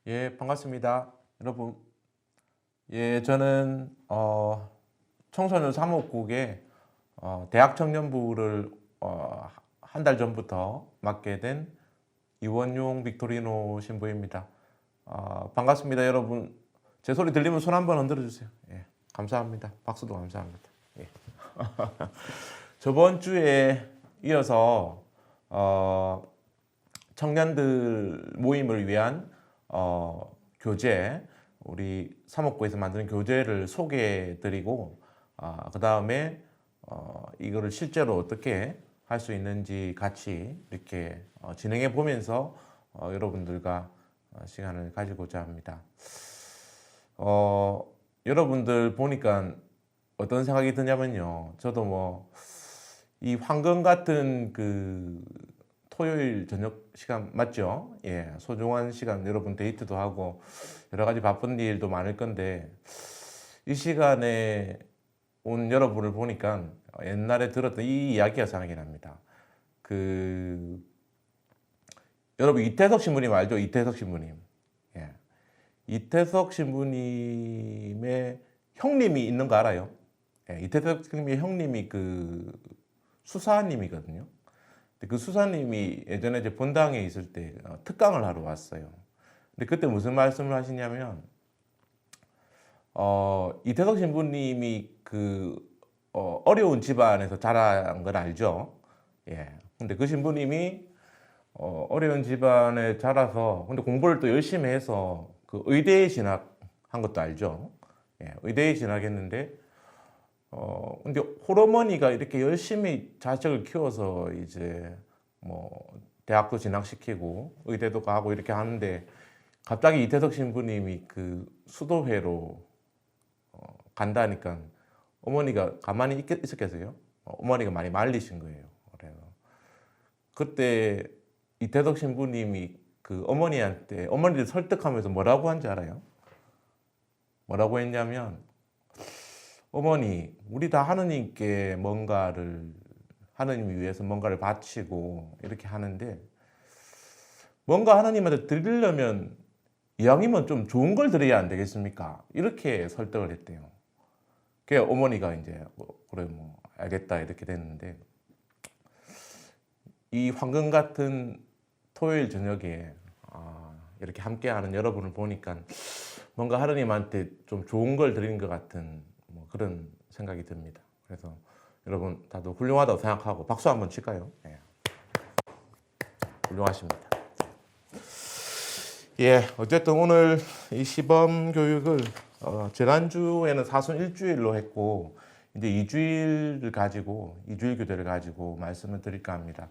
예, 반갑습니다. 여러분. 예, 저는 청소년 사무국의 대학 청년부를 한 달 전부터 맡게 된 이원용 빅토리노 신부입니다. 반갑습니다, 여러분. 제 소리 들리면 손 한번 흔들어 주세요. 예, 감사합니다. 박수도 감사합니다. 예. 저번 주에 이어서 청년들 모임을 위한 교재, 우리 사목부에서 만드는 교재를 소개해드리고, 그 다음에 이거를 실제로 어떻게 할 수 있는지 같이 이렇게 진행해 보면서 여러분들과 시간을 가지고자 합니다. 여러분들 보니까 어떤 생각이 드냐면요. 저도 뭐 이 황금 같은 그 토요일 저녁 시간 맞죠? 예, 소중한 시간 여러분 데이트도 하고 여러 가지 바쁜 일도 많을 건데 이 시간에 온 여러분을 보니까 옛날에 들었던 이 이야기가 생각이 납니다. 여러분 이태석 신부님 알죠? 이태석 신부님. 예. 이태석 신부님의 형님이 있는 거 알아요? 예, 이태석 신부님의 형님이 수사님이거든요. 그 수사님이 예전에 이제 본당에 있을 때 특강을 하러 왔어요. 근데 그때 무슨 말씀을 하시냐면 이태석 신부님이 어려운 집안에서 자란 걸 알죠. 예. 근데 그 신부님이 어려운 집안에 자라서 근데 공부를 또 열심히 해서 그 의대에 진학한 것도 알죠. 예. 의대에 진학했는데 근데 홀어머니가 이렇게 열심히 자식을 키워서 이제 뭐 대학도 진학시키고 의대도 가고 이렇게 하는데 갑자기 이태석 신부님이 그 수도회로 간다니까 어머니가 가만히 있었겠어요? 어머니가 많이 말리신 거예요. 그래요. 그때 이태석 신부님이 그 어머니를 설득하면서 뭐라고 한지 알아요? 뭐라고 했냐면 어머니, 우리 다 하느님께 하느님 위해서 뭔가를 바치고 이렇게 하는데 뭔가 하느님한테 드리려면 이왕이면 좀 좋은 걸 드려야 안 되겠습니까? 이렇게 설득을 했대요. 그래 어머니가 이제 그래 뭐 알겠다 이렇게 됐는데 이 황금 같은 토요일 저녁에 이렇게 함께하는 여러분을 보니까 뭔가 하느님한테 좀 좋은 걸 드리는 것 같은 뭐 그런 생각이 듭니다. 그래서 여러분 다들 훌륭하다고 생각하고 박수 한번 칠까요? 예. 훌륭하십니다. 예, 어쨌든 오늘 이 시범 교육을 지난주에는 사순 일주일로 했고 이제 2주일 교대를 가지고 말씀을 드릴까 합니다.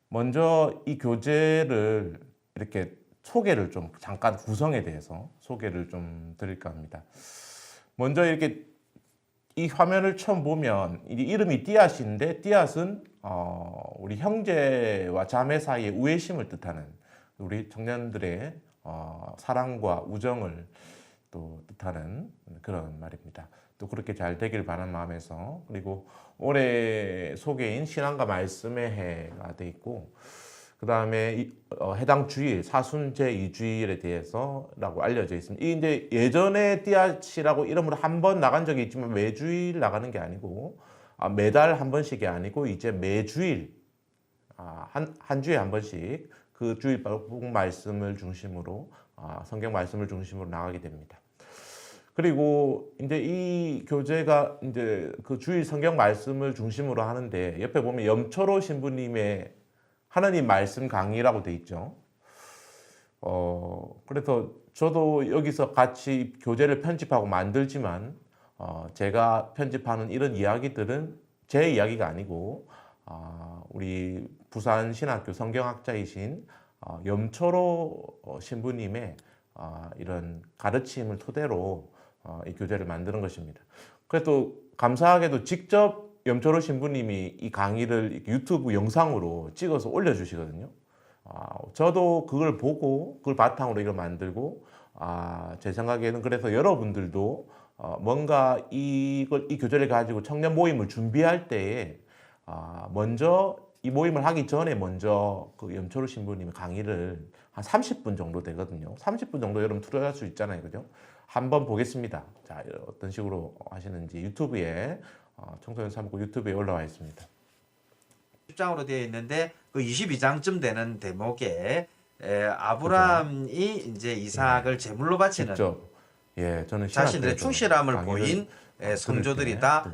먼저 이 교재를 이렇게 소개를 좀 잠깐 구성에 대해서 소개를 좀 드릴까 합니다. 먼저 이렇게 이 화면을 처음 보면 이름이 띠앗인데 띠앗은 우리 형제와 자매 사이의 우애심을 뜻하는 우리 청년들의 사랑과 우정을 또 뜻하는 그런 말입니다. 또 그렇게 잘 되길 바라는 마음에서 그리고 올해 소개인 신앙과 말씀의 해가 돼 있고 그 다음에 해당 주일 사순 제2주일에 대해서라고 알려져 있습니다. 이 이제 예전에 띠앗이라고 이름으로 한 번 나간 적이 있지만 매주일 나가는 게 아니고 매달 한 번씩이 아니고 이제 매주일 한 주에 한 번씩 그 주일 말씀을 중심으로 성경 말씀을 중심으로 나가게 됩니다. 그리고 이제 이 교재가 이제 그 주일 성경 말씀을 중심으로 하는데 옆에 보면 염초로 신부님의 하나님 말씀 강의라고 돼 있죠. 그래서 저도 여기서 같이 교재를 편집하고 만들지만 제가 편집하는 이런 이야기들은 제 이야기가 아니고 우리 부산 신학교 성경학자이신 염초로 신부님의 이런 가르침을 토대로 이 교재를 만드는 것입니다. 그래도 감사하게도 직접 염초로 신부님이 이 강의를 유튜브 영상으로 찍어서 올려주시거든요. 저도 그걸 보고 그걸 바탕으로 이걸 만들고 제 생각에는 그래서 여러분들도 뭔가 이 교재를 가지고 청년 모임을 준비할 때에 먼저 이 모임을 하기 전에 먼저 그 염초루 신부님의 강의를 한 30분 정도 되거든요. 30분 정도 여러분 투자할 수 있잖아요, 그죠? 한번 보겠습니다. 자, 어떤 식으로 하시는지 유튜브에 청소년 삼고 유튜브에 올라와 있습니다. 10장으로 되어 있는데 그 22장쯤 되는 대목에 아브라함이 이제 이삭을 제물로 바치는 직접 저는 자신들의 충실함을 보인 성조들이다.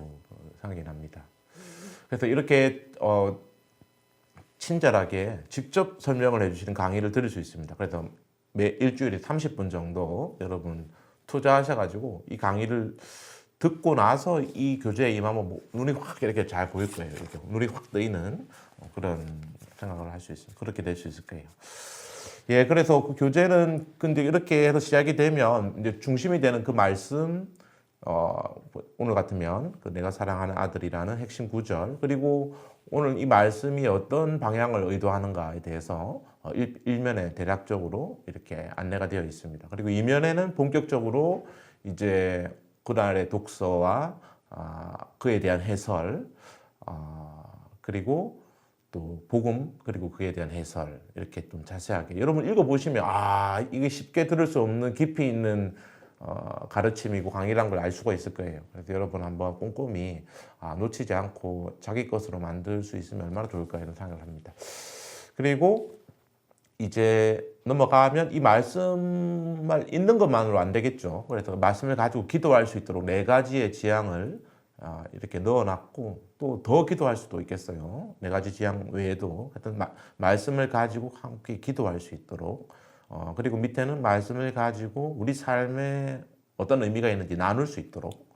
생각이 납니다. 그래서 이렇게 친절하게 직접 설명을 해주시는 강의를 들을 수 있습니다. 그래서 매 일주일에 30분 정도 여러분 투자하셔가지고 이 강의를 듣고 나서 이 교재에 임하면 눈이 확 이렇게 잘 보일 거예요. 이렇게 눈이 확 뜨이는 그런 생각을 할 수 있습니다. 그렇게 될 수 있을 거예요. 예, 그래서 그 교재는 근데 이렇게 해서 시작이 되면 이제 중심이 되는 그 말씀, 오늘 같으면 그 내가 사랑하는 아들이라는 핵심 구절, 그리고 오늘 이 말씀이 어떤 방향을 의도하는가에 대해서 일면에 대략적으로 이렇게 안내가 되어 있습니다. 그리고 이면에는 본격적으로 이제 그날의 독서와 그에 대한 해설, 그리고 또 복음, 그리고 그에 대한 해설 이렇게 좀 자세하게 여러분 읽어보시면 이게 쉽게 들을 수 없는 깊이 있는 가르침이고 강의란 걸 알 수가 있을 거예요. 그래서 여러분 한번 꼼꼼히 놓치지 않고 자기 것으로 만들 수 있으면 얼마나 좋을까 이런 생각을 합니다. 그리고 이제 넘어가면 이 말씀을 읽는 것만으로 안 되겠죠. 그래서 말씀을 가지고 기도할 수 있도록 4가지의 지향을 이렇게 넣어놨고 또 더 기도할 수도 있겠어요. 4가지 지향 외에도 하여튼 말씀을 가지고 함께 기도할 수 있도록 그리고 밑에는 말씀을 가지고 우리 삶에 어떤 의미가 있는지 나눌 수 있도록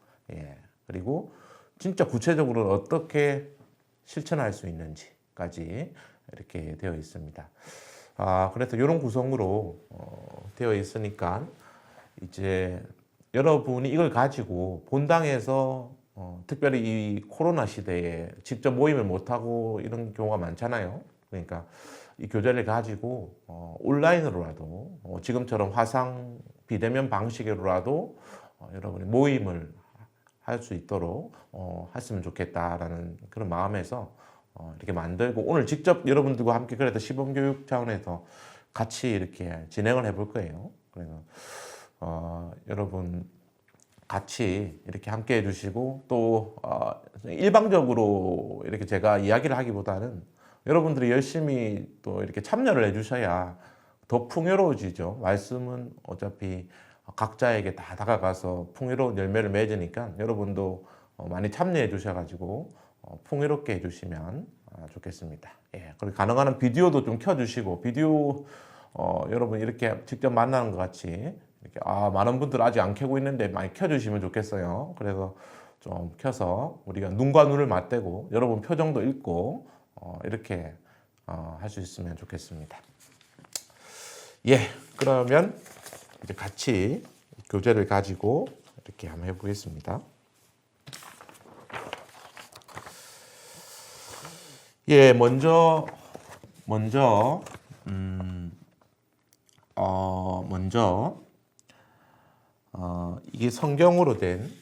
그리고 진짜 구체적으로 어떻게 실천할 수 있는지까지 이렇게 되어 있습니다. 그래서 이런 구성으로 되어 있으니까 이제 여러분이 이걸 가지고 본당에서 특별히 이 코로나 시대에 직접 모임을 못하고 이런 경우가 많잖아요. 그러니까 이 교재를 가지고 온라인으로라도 지금처럼 화상 비대면 방식으로라도 여러분이 모임을 할 수 있도록 했으면 좋겠다라는 그런 마음에서 이렇게 만들고 오늘 직접 여러분들과 함께 그래도 시범교육 차원에서 같이 이렇게 진행을 해볼 거예요. 그래서 여러분 같이 이렇게 함께 해주시고 또 일방적으로 이렇게 제가 이야기를 하기보다는 여러분들이 열심히 또 이렇게 참여를 해주셔야 더 풍요로워지죠. 말씀은 어차피 각자에게 다 다가가서 풍요로운 열매를 맺으니까 여러분도 많이 참여해 주셔가지고 풍요롭게 해주시면 좋겠습니다. 그리고 가능한 한 비디오도 좀 켜주시고 비디오 여러분 이렇게 직접 만나는 것 같이 이렇게 많은 분들 아직 안 켜고 있는데 많이 켜주시면 좋겠어요. 그래서 좀 켜서 우리가 눈과 눈을 맞대고 여러분 표정도 읽고 이렇게 할 수 있으면 좋겠습니다. 그러면 이제 같이 교재를 가지고 이렇게 한번 해보겠습니다. 이게 성경으로 된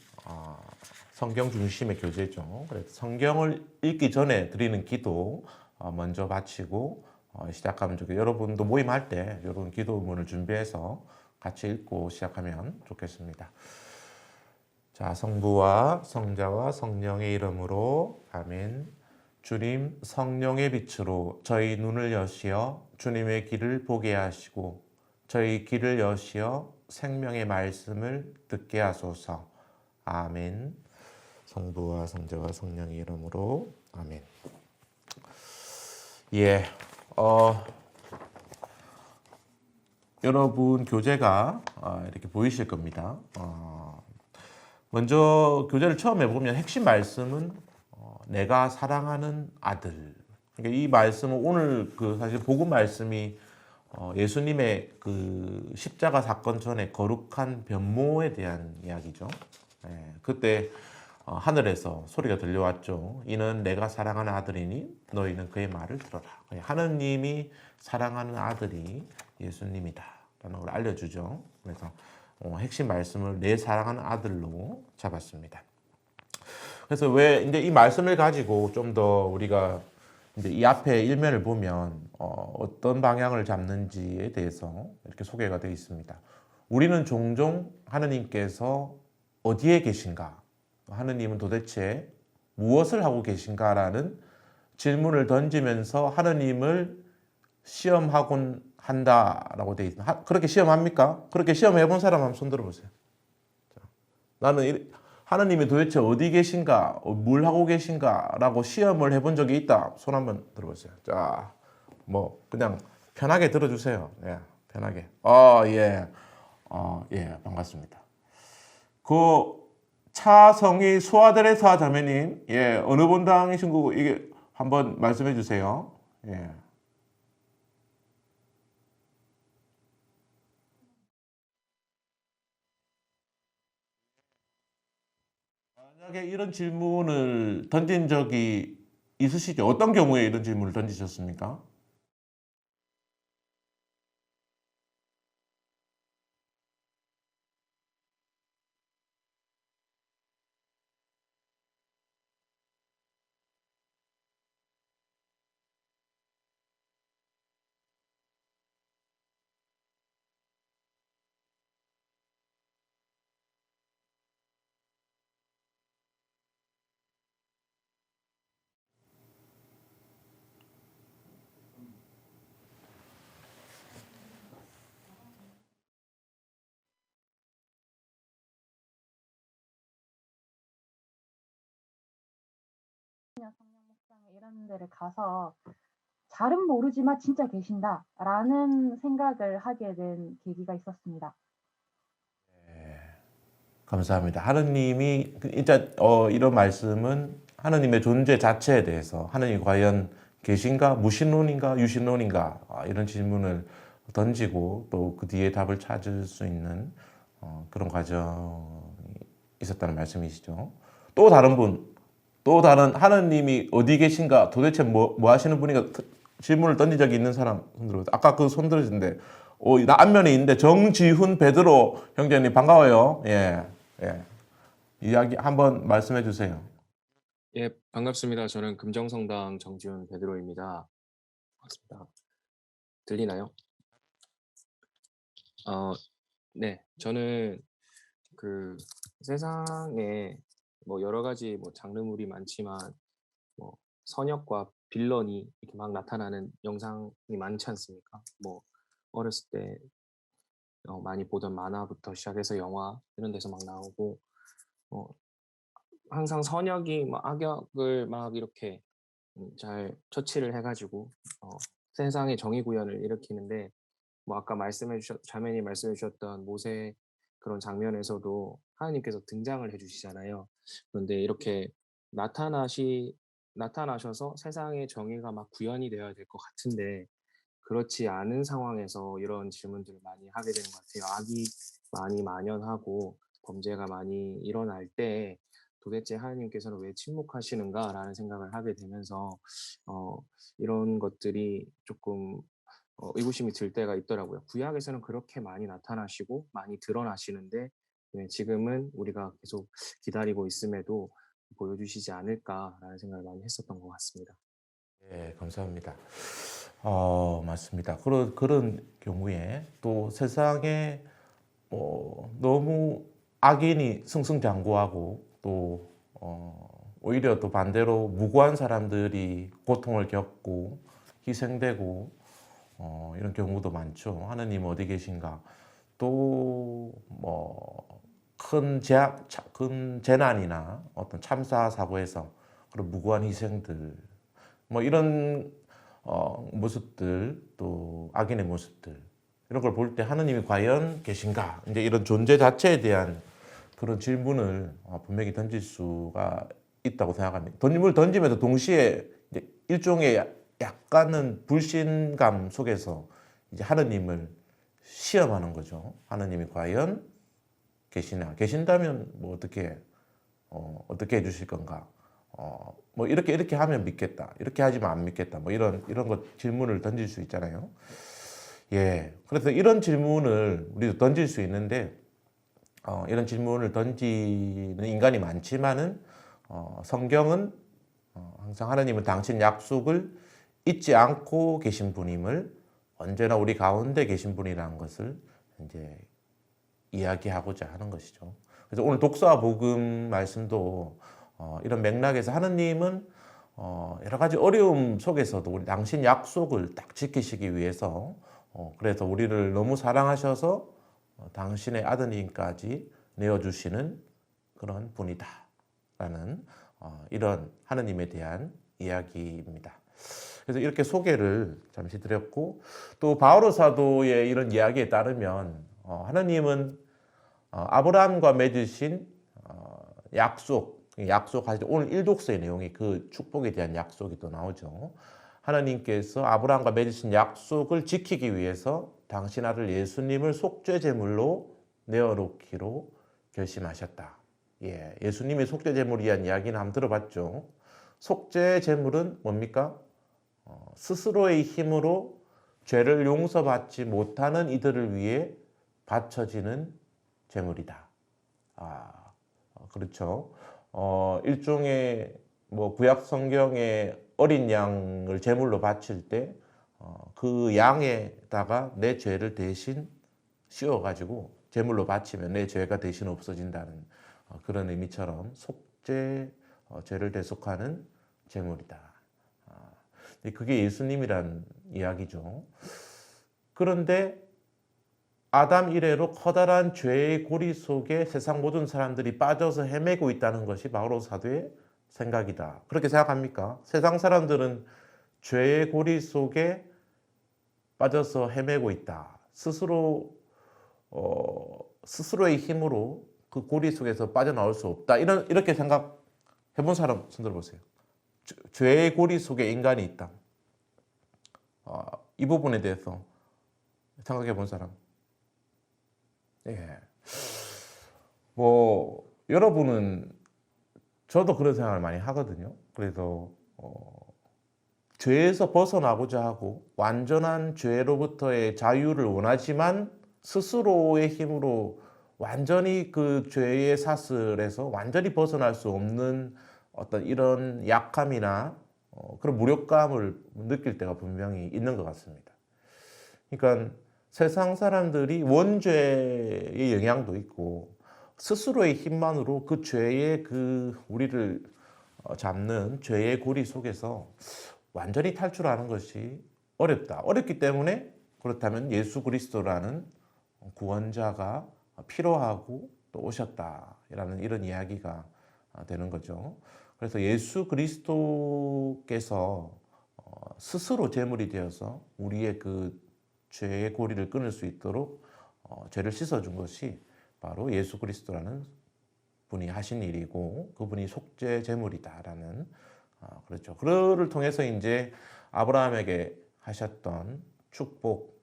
성경 중심의 교재죠. 그래서 성경을 읽기 전에 드리는 기도 먼저 바치고 시작하면 좋겠어요. 여러분도 모임할 때 이런 기도문을 준비해서 같이 읽고 시작하면 좋겠습니다. 자, 성부와 성자와 성령의 이름으로 아멘. 주님 성령의 빛으로 저희 눈을 여시어 주님의 길을 보게 하시고 저희 길을 여시어 생명의 말씀을 듣게 하소서. 아멘. 성부와 성자와 성령의 이름으로 아멘. 여러분 교재가 이렇게 보이실 겁니다. 먼저 교재를 처음 해보면 핵심 말씀은 내가 사랑하는 아들. 그러니까 이 말씀은 오늘 사실 복음 말씀이 예수님의 그 십자가 사건 전에 거룩한 변모에 대한 이야기죠. 그때 하늘에서 소리가 들려왔죠. 이는 내가 사랑하는 아들이니 너희는 그의 말을 들어라. 하느님이 사랑하는 아들이 예수님이다 라는 걸 알려주죠. 그래서 핵심 말씀을 내 사랑하는 아들로 잡았습니다. 그래서 왜 이제 이 말씀을 가지고 좀 더 우리가 이제 이 앞에 일면을 보면 어떤 방향을 잡는지에 대해서 이렇게 소개가 되어 있습니다. 우리는 종종 하느님께서 어디에 계신가? 하느님은 도대체 무엇을 하고 계신가라는 질문을 던지면서 하느님을 시험하곤 한다라고 되어 있습니다. 그렇게 시험합니까? 그렇게 시험해 본 사람 한번 손 들어보세요. 나는 하느님이 도대체 어디 계신가, 뭘 하고 계신가라고 시험을 해본 적이 있다. 손 한번 들어보세요. 자, 뭐 그냥 편하게 들어주세요. 예, 편하게. 예, 예, 반갑습니다. 그 차성희 수아들의 사자매님, 예, 어느 본당이신 거고 이게 한번 말씀해 주세요. 예. 만약에 이런 질문을 던진 적이 있으시죠? 어떤 경우에 이런 질문을 던지셨습니까? 성령 묵상회 이런 데를 가서 잘은 모르지만 진짜 계신다라는 생각을 하게 된 계기가 있었습니다. 감사합니다. 하느님이 진짜 이런 말씀은 하느님의 존재 자체에 대해서 하느님이 과연 계신가, 무신론인가, 유신론인가 이런 질문을 던지고 또 그 뒤에 답을 찾을 수 있는 그런 과정이 있었다는 말씀이시죠. 또 다른 분, 또 다른 하느님이 어디 계신가, 도대체 뭐 하시는 분인가 질문을 던진 적이 있는 사람 손 들어보세요. 아까 그 손 들으신데 나 앞면에 있는데 정지훈 베드로 형제님 반가워요. 예, 예. 이야기 한번 말씀해 주세요. 예, 반갑습니다. 저는 금정성당 정지훈 베드로입니다. 반갑습니다. 들리나요? 네, 저는 그 세상에 뭐 여러 가지 뭐 장르물이 많지만 뭐 선역과 빌런이 이렇게 막 나타나는 영상이 많지 않습니까? 뭐 어렸을 때 많이 보던 만화부터 시작해서 영화 이런 데서 막 나오고 항상 선역이 막 악역을 막 이렇게 잘 처치를 해가지고 세상의 정의 구현을 일으키는데 뭐 아까 자매님 말씀해 주셨던 모세 그런 장면에서도 하나님께서 등장을 해주시잖아요. 그런데 이렇게 나타나셔서 세상의 정의가 막 구현이 되어야 될 것 같은데 그렇지 않은 상황에서 이런 질문들을 많이 하게 되는 것 같아요. 악이 많이 만연하고 범죄가 많이 일어날 때 도대체 하나님께서는 왜 침묵하시는가라는 생각을 하게 되면서 이런 것들이 조금 의구심이 들 때가 있더라고요. 구약에서는 그렇게 많이 나타나시고 많이 드러나시는데 왜 지금은 우리가 계속 기다리고 있음에도 보여주시지 않을까라는 생각을 많이 했었던 것 같습니다. 예, 감사합니다. 맞습니다. 그런 경우에 또 세상에 너무 악인이 승승장구하고 또 오히려 또 반대로 무고한 사람들이 고통을 겪고 희생되고 이런 경우도 많죠. 하느님 어디 계신가? 또 뭐 큰 재난이나 어떤 참사 사고에서 그런 무고한 희생들 뭐 이런 모습들 또 악인의 모습들 이런 걸 볼 때 하느님이 과연 계신가? 이제 이런 존재 자체에 대한 그런 질문을 분명히 던질 수가 있다고 생각합니다. 질문을 던지면서 동시에 이제 일종의 약간은 불신감 속에서 이제 하느님을 시험하는 거죠. 하느님이 과연 계시나? 계신다면 뭐 어떻게 해주실 건가? 뭐 이렇게 하면 믿겠다. 이렇게 하지만 안 믿겠다. 뭐 이런 것 질문을 던질 수 있잖아요. 예. 그래서 이런 질문을 우리도 던질 수 있는데 이런 질문을 던지는 인간이 많지만은 성경은 항상 하나님은 당신 약속을 잊지 않고 계신 분임을 언제나 우리 가운데 계신 분이라는 것을 이제 이야기하고자 하는 것이죠. 그래서 오늘 독서와 복음 말씀도 이런 맥락에서 하느님은 여러 가지 어려움 속에서도 우리 당신 약속을 딱 지키시기 위해서 그래서 우리를 너무 사랑하셔서 당신의 아드님까지 내어주시는 그런 분이다라는 이런 하느님에 대한 이야기입니다. 그래서 이렇게 소개를 잠시 드렸고 또 바오로 사도의 이런 이야기에 따르면 하느님은 아브라함과 맺으신 약속하실 때 오늘 일독서의 내용이 그 축복에 대한 약속이 또 나오죠. 하나님께서 아브라함과 맺으신 약속을 지키기 위해서 당신 아들 예수님을 속죄 제물로 내어놓기로 결심하셨다. 예수님이 속죄 제물에 대한 이야기는 한번 들어봤죠. 속죄 제물은 뭡니까? 스스로의 힘으로 죄를 용서받지 못하는 이들을 위해 바쳐지는 제물이다. 그렇죠. 일종의 구약 성경의 어린 양을 제물로 바칠 때 그 양에다가 내 죄를 대신 씌워가지고 제물로 바치면 내 죄가 대신 없어진다는 그런 의미처럼 속죄, 죄를 대속하는 제물이다. 그게 예수님이란 이야기죠. 그런데 아담 이래로 커다란 죄의 고리 속에 세상 모든 사람들이 빠져서 헤매고 있다는 것이 바오로 사도의 생각이다. 그렇게 생각합니까? 세상 사람들은 죄의 고리 속에 빠져서 헤매고 있다. 스스로의 힘으로 그 고리 속에서 빠져나올 수 없다. 이렇게 생각해본 사람 손 들어보세요. 죄의 고리 속에 인간이 있다. 이 부분에 대해서 생각해본 사람. 여러분은 저도 그런 생각을 많이 하거든요. 그래서 죄에서 벗어나고자 하고 완전한 죄로부터의 자유를 원하지만 스스로의 힘으로 완전히 그 죄의 사슬에서 완전히 벗어날 수 없는 어떤 이런 약함이나 그런 무력감을 느낄 때가 분명히 있는 것 같습니다. 그러니까 세상 사람들이 원죄의 영향도 있고 스스로의 힘만으로 그 죄의 우리를 잡는 죄의 고리 속에서 완전히 탈출하는 것이 어렵다. 어렵기 때문에 그렇다면 예수 그리스도라는 구원자가 필요하고 또 오셨다라는 이런 이야기가 되는 거죠. 그래서 예수 그리스도께서 스스로 제물이 되어서 우리의 그 죄의 고리를 끊을 수 있도록 죄를 씻어준 것이 바로 예수 그리스도라는 분이 하신 일이고 그분이 속죄 제물이다라는 그렇죠. 그를 통해서 이제 아브라함에게 하셨던 축복,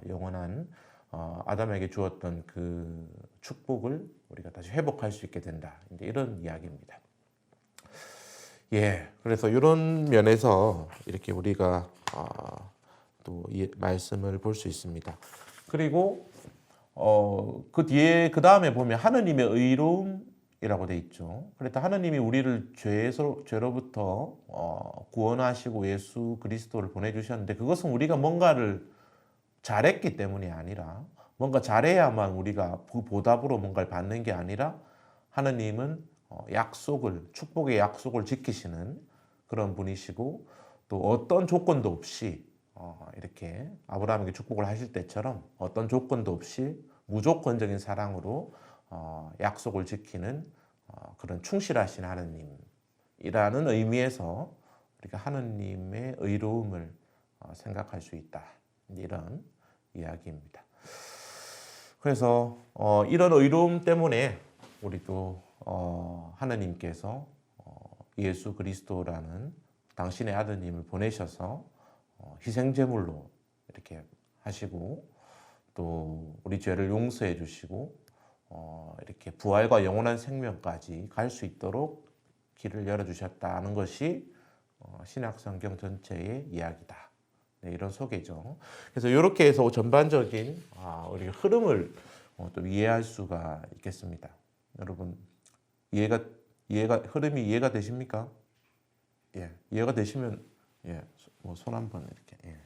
영원한 아담에게 주었던 그 축복을 우리가 다시 회복할 수 있게 된다. 이제 이런 이야기입니다. 그래서 이런 면에서 이렇게 우리가 또 이 말씀을 볼 수 있습니다. 그리고 그 뒤에 그 다음에 보면 하느님의 의로움이라고 돼 있죠. 그래서 하느님이 우리를 죄로부터 구원하시고 예수 그리스도를 보내주셨는데 그것은 우리가 뭔가를 잘했기 때문이 아니라 뭔가 잘해야만 우리가 그 보답으로 뭔가를 받는 게 아니라 하느님은 축복의 약속을 지키시는 그런 분이시고 또 어떤 조건도 없이 이렇게 아브라함에게 축복을 하실 때처럼 어떤 조건도 없이 무조건적인 사랑으로 약속을 지키는 그런 충실하신 하느님이라는 의미에서 우리가 하느님의 의로움을 생각할 수 있다. 이런 이야기입니다. 그래서 이런 의로움 때문에 우리도 하느님께서 예수 그리스도라는 당신의 아드님을 보내셔서 희생제물로 이렇게 하시고 또 우리 죄를 용서해 주시고 이렇게 부활과 영원한 생명까지 갈 수 있도록 길을 열어주셨다는 것이 신약성경 전체의 이야기다. 이런 소개죠. 그래서 이렇게 해서 전반적인 우리가 흐름을 좀 이해할 수가 있겠습니다. 여러분 흐름이 이해가 되십니까? 예, 이해가 되시면 예, 뭐 손 한번 이렇게 예,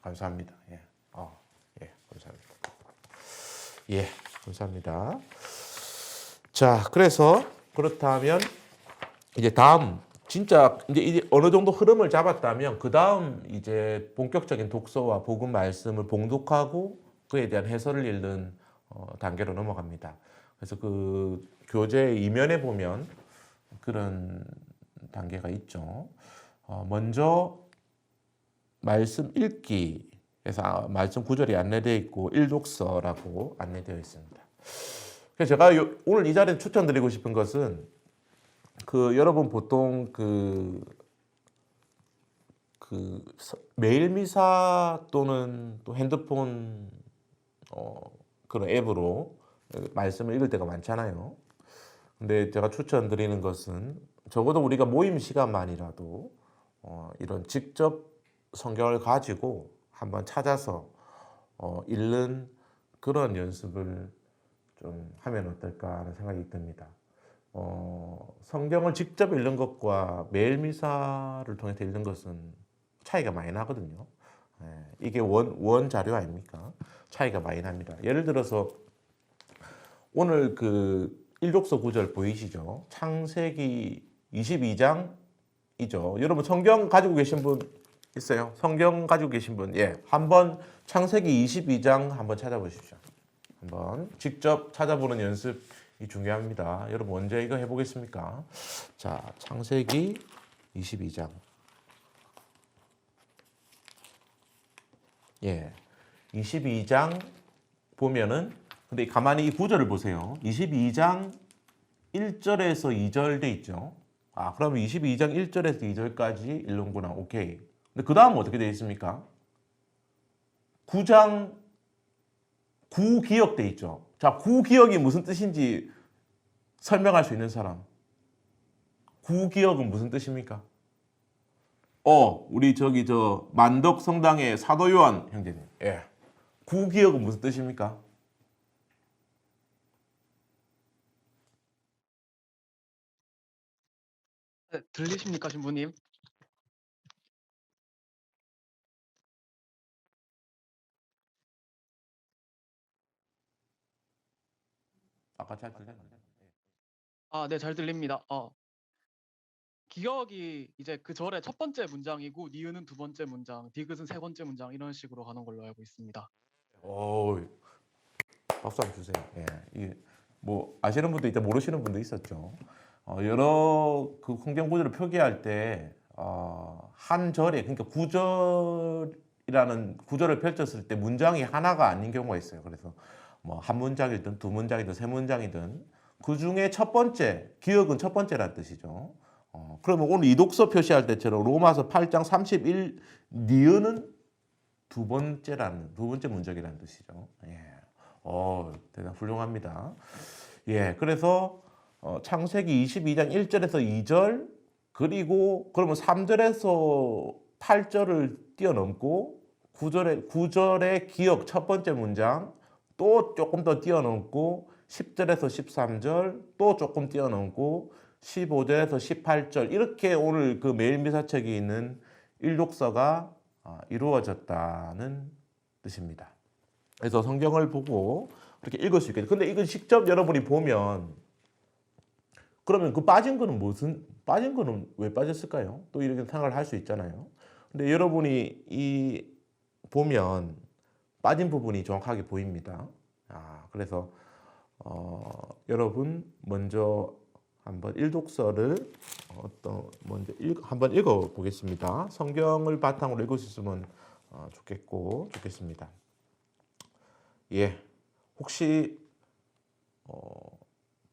감사합니다. 예, 예, 감사합니다. 예, 감사합니다. 자, 그래서 그렇다면 이제 다음 진짜 이제 어느 정도 흐름을 잡았다면 그 다음 이제 본격적인 독서와 복음 말씀을 봉독하고 그에 대한 해설을 읽는 단계로 넘어갑니다. 그래서 그 교재 이면에 보면 그런 단계가 있죠. 먼저 말씀 읽기에서 말씀 구절이 안내되어 있고 일독서라고 안내되어 있습니다. 그래서 제가 오늘 이 자리에 추천드리고 싶은 것은 그 여러분 보통 메일 미사 또는 또 핸드폰 그런 앱으로 말씀을 읽을 때가 많잖아요. 근데 제가 추천드리는 것은 적어도 우리가 모임 시간만이라도 이런 직접 성경을 가지고 한번 찾아서 읽는 그런 연습을 좀 하면 어떨까 하는 생각이 듭니다. 성경을 직접 읽는 것과 매일 미사를 통해서 읽는 것은 차이가 많이 나거든요. 이게 원 자료 아닙니까? 차이가 많이 납니다. 예를 들어서 오늘 그 일독서 구절 보이시죠? 창세기 22장이죠. 여러분 성경 가지고 계신 분 있어요? 성경 가지고 계신 분? 예. 한번 창세기 22장 한번 찾아보십시오. 한번 직접 찾아보는 연습이 중요합니다. 여러분 언제 이거 해보겠습니까? 자, 창세기 22장. 예. 22장 보면은 근데 가만히 이 구절을 보세요. 22장 1절에서 2절 돼 있죠. 그러면 22장 1절에서 2절까지 읽는구나. 오케이. 근데 그 다음 어떻게 되어 있습니까? 9장 구기억 돼 있죠. 자, 구기억이 무슨 뜻인지 설명할 수 있는 사람. 구기억은 무슨 뜻입니까? 우리 저 만덕 성당의 사도 요한 형제님. 예. 구기억은 무슨 뜻입니까? 네, 들리십니까, 신부님? 아까 잘 들렸는데. 네, 잘 들립니다. 기억이 이제 그 절의 첫 번째 문장이고 니은은 두 번째 문장, 디귿은 세 번째 문장 이런 식으로 가는 걸로 알고 있습니다. 오, 박수 한번 주세요. 예, 뭐 아시는 분도 있다, 모르시는 분도 있었죠. 여러 그 성경 구절을 표기할 때 한 절에 그러니까 구절이라는 구절을 펼쳤을 때 문장이 하나가 아닌 경우가 있어요. 그래서 뭐 한 문장이든 두 문장이든 세 문장이든 그 중에 첫 번째 기억은 첫 번째라는 뜻이죠. 그러면 오늘 이독서 표시할 때처럼 로마서 8장 31 니은은 두 번째 문장이라는 뜻이죠. 예. 대단 훌륭합니다. 예, 그래서 창세기 22장 1절에서 2절 그리고 그러면 3절에서 8절을 뛰어넘고 9절의 기억 첫 번째 문장 또 조금 더 뛰어넘고 10절에서 13절 또 조금 뛰어넘고 15절에서 18절 이렇게 오늘 그 매일미사책이 있는 일독서가 이루어졌다는 뜻입니다. 그래서 성경을 보고 그렇게 읽을 수 있겠죠. 근데 이건 직접 여러분이 보면 그러면 그 빠진 거는 왜 빠졌을까요? 또 이렇게 생각을 할 수 있잖아요. 근데 여러분이 이 보면 빠진 부분이 정확하게 보입니다. 그래서 여러분 먼저 한번 일독서를 한번 읽어 보겠습니다. 성경을 바탕으로 읽을 수 있으면 좋겠습니다. 예, 혹시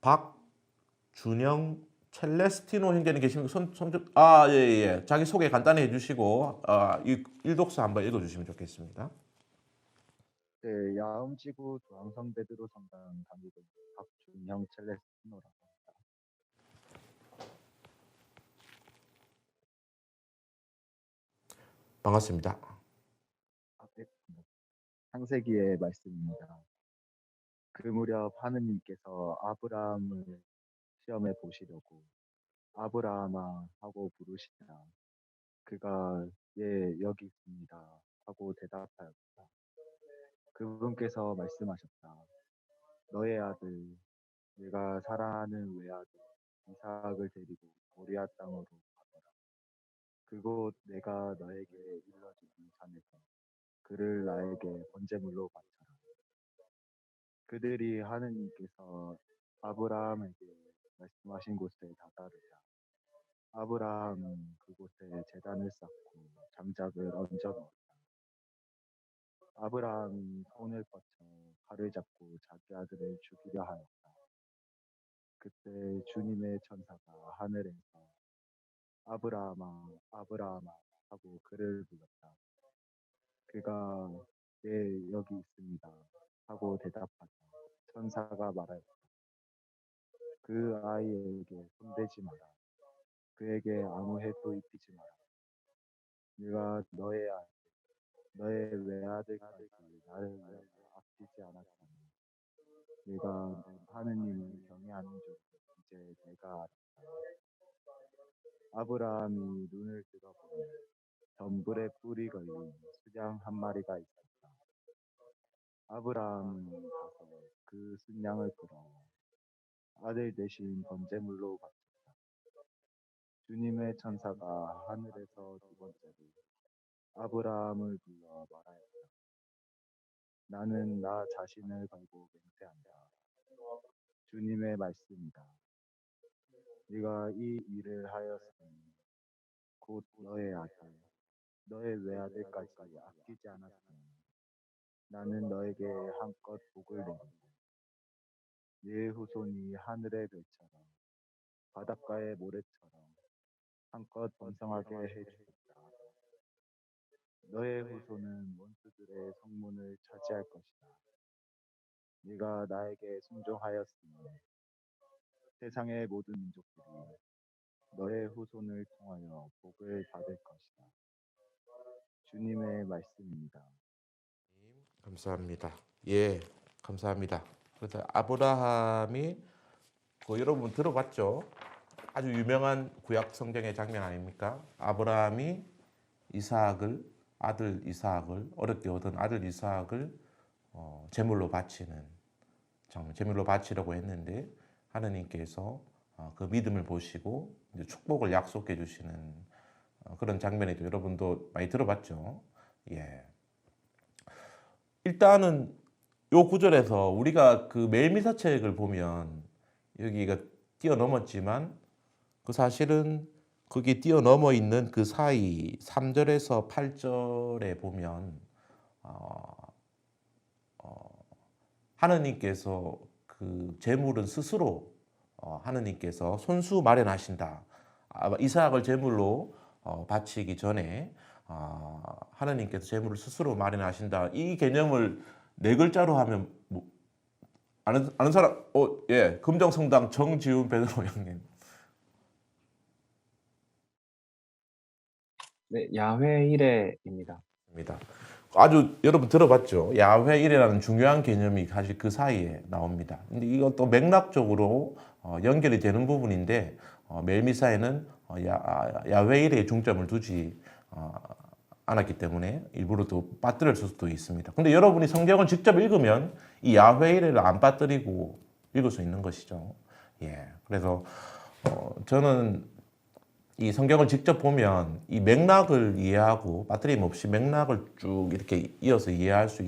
박준영 첼레스티노 형제님 계시면 예. 자기 소개 간단히 해주시고 이 일독서 한번 읽어주시면 좋겠습니다. 네, 야음지구 중앙성 베드로 성당 담임은 박준영 첼레스티노라고 합니다. 반갑습니다. 네, 창세기의 말씀입니다. 그 무렵 하느님께서 아브라함을 시험해 보시려고 아브라함아 하고 부르시자 그가 예 여기 있습니다 하고 대답하였다. 그분께서 말씀하셨다. 너의 아들 내가 사랑하는 외아들 이삭을 데리고 모리아 땅으로 가거라. 그곳 내가 너에게 일러주는 산에서 그를 나에게 번제물로 바쳐라. 그들이 하느님께서 아브라함에게 말씀하신 곳에 다다르자 아브라함은 그곳에 제단을 쌓고 장작을 얹어 놓았다. 아브라함이 손을 뻗쳐 칼을 잡고 자기 아들을 죽이려 하였다. 그때 주님의 천사가 하늘에서 아브라함아 아브라함아 하고 그를 불렀다. 그가 네 여기 있습니다 하고 대답하자 천사가 말하였다. 그 아이에게 손대지 마라. 그에게 아무 해도 입히지 마라. 네가 너의 외아들까지 나를 위하여 아끼지 않았다니. 네가 하느님을 경외하는 줄 이제 내가 알았다. 아브라함이 눈을 들어보니 덤불에 뿔이 걸린 수양 한 마리가 있었다. 아브라함은 가서 그 순양을 끌어 아들 대신 번제물로 바쳤다. 주님의 천사가 하늘에서 두 번째로 아브라함을 불러 말하였다. 나는 나 자신을 걸고 맹세한다. 주님의 말씀이다. 네가 이 일을 하였으니 곧 너의 아들, 너의 외아들까지 아끼지 않았으니 나는 너에게 한껏 복을 내리고 네 후손이 하늘의 별처럼 바닷가의 모래처럼 한껏 번성하게 해주겠다. 너의 후손은 원수들의 성문을 차지할 것이다. 네가 나에게 순종하였으니 세상의 모든 민족들이 너의 후손을 통하여 복을 받을 것이다. 주님의 말씀입니다. 감사합니다. 예, 감사합니다. 그래서 아브라함이 여러분 들어봤죠? 아주 유명한 구약 성경의 장면 아닙니까? 아브라함이 아들 이삭을 어렵게 얻은 아들 이삭을 제물로 바치는 장면, 제물로 바치려고 했는데 하느님께서 그 믿음을 보시고 이제 축복을 약속해 주시는 그런 장면이죠. 여러분도 많이 들어봤죠? 예. 일단은 요 구절에서 우리가 그 멜미사책을 보면 여기가 뛰어넘었지만 그 사실은 거기 뛰어넘어 있는 그 사이 3절에서 8절에 보면 하느님께서 그 제물은 스스로 하느님께서 손수 마련하신다. 이삭을 제물로 바치기 전에 하느님께서 제물을 스스로 마련하신다. 이 개념을 네 글자로 하면 아는 사람? 예, 금정성당 정지훈 베드로 형님. 네, 야훼 이레입니다. 아주 여러분 들어봤죠? 야훼 이레라는 중요한 개념이 사실 그 사이에 나옵니다. 근데 이것도 맥락적으로 연결이 되는 부분인데 멜미사에는 야훼 이레에 중점을 두지 않았기 때문에 일부러 또 빠뜨릴 수도 있습니다. 근데 여러분이 성경을 직접 읽으면 이 야훼 이레를 안 빠뜨리고 읽을 수 있는 것이죠. 예, 그래서 저는 이 성경을 직접 보면 이 맥락을 이해하고 빠뜨림 없이 맥락을 쭉 이렇게 이어서 이해할 수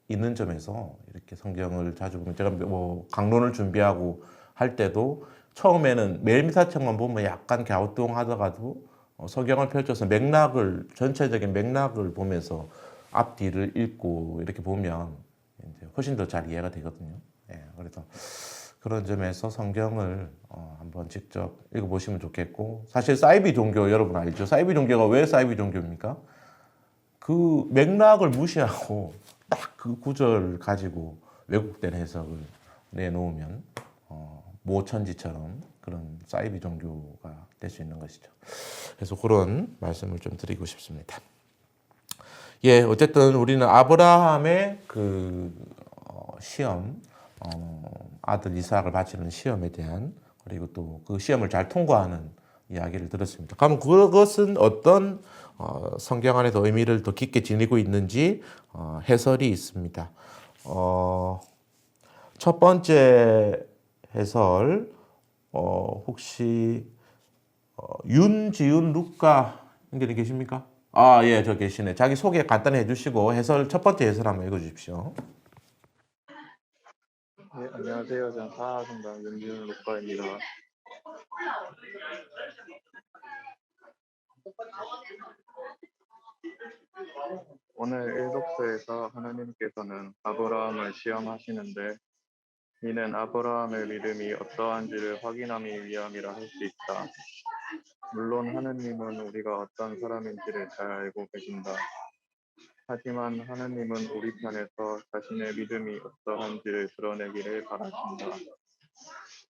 있는 점에서 이렇게 성경을 자주 보면 제가 뭐 강론을 준비하고 할 때도 처음에는 멜미사책만 보면 약간 갸우뚱하다가도 성경을 펼쳐서 전체적인 맥락을 보면서 앞뒤를 읽고 이렇게 보면 이제 훨씬 더 잘 이해가 되거든요. 예, 그래서 그런 점에서 성경을 한번 직접 읽어보시면 좋겠고, 사실 사이비 종교 여러분 알죠? 사이비 종교가 왜 사이비 종교입니까? 그 맥락을 무시하고 딱 그 구절 가지고 왜곡된 해석을 내놓으면 모천지처럼 그런 사이비 종교가 될 수 있는 것이죠. 그래서 그런 말씀을 좀 드리고 싶습니다. 예, 어쨌든 우리는 아브라함의 그 시험, 아들 이삭을 바치는 시험에 대한 그리고 또 그 시험을 잘 통과하는 이야기를 들었습니다. 그럼 그것은 어떤 성경 안에서 의미를 더 깊게 지니고 있는지 해설이 있습니다. 첫 번째 해설 혹시 윤지훈 루카 연결이 계십니까? 아, 예, 저 계시네. 자기 소개 간단히 해주시고 해설 첫 번째 해설 한번 읽어주십시오. 네, 안녕하세요. 저는 사하성당 윤지훈 목사입니다. 오늘 일독서에서 하나님께서는 아브라함을 시험하시는데 이는 아브라함의 믿음이 어떠한지를 확인하기 위함이라 할 수 있다. 물론 하느님은 우리가 어떤 사람인지를 잘 알고 계신다. 하지만 하느님은 우리 편에서 자신의 믿음이 어떠한지를 드러내기를 바라신다.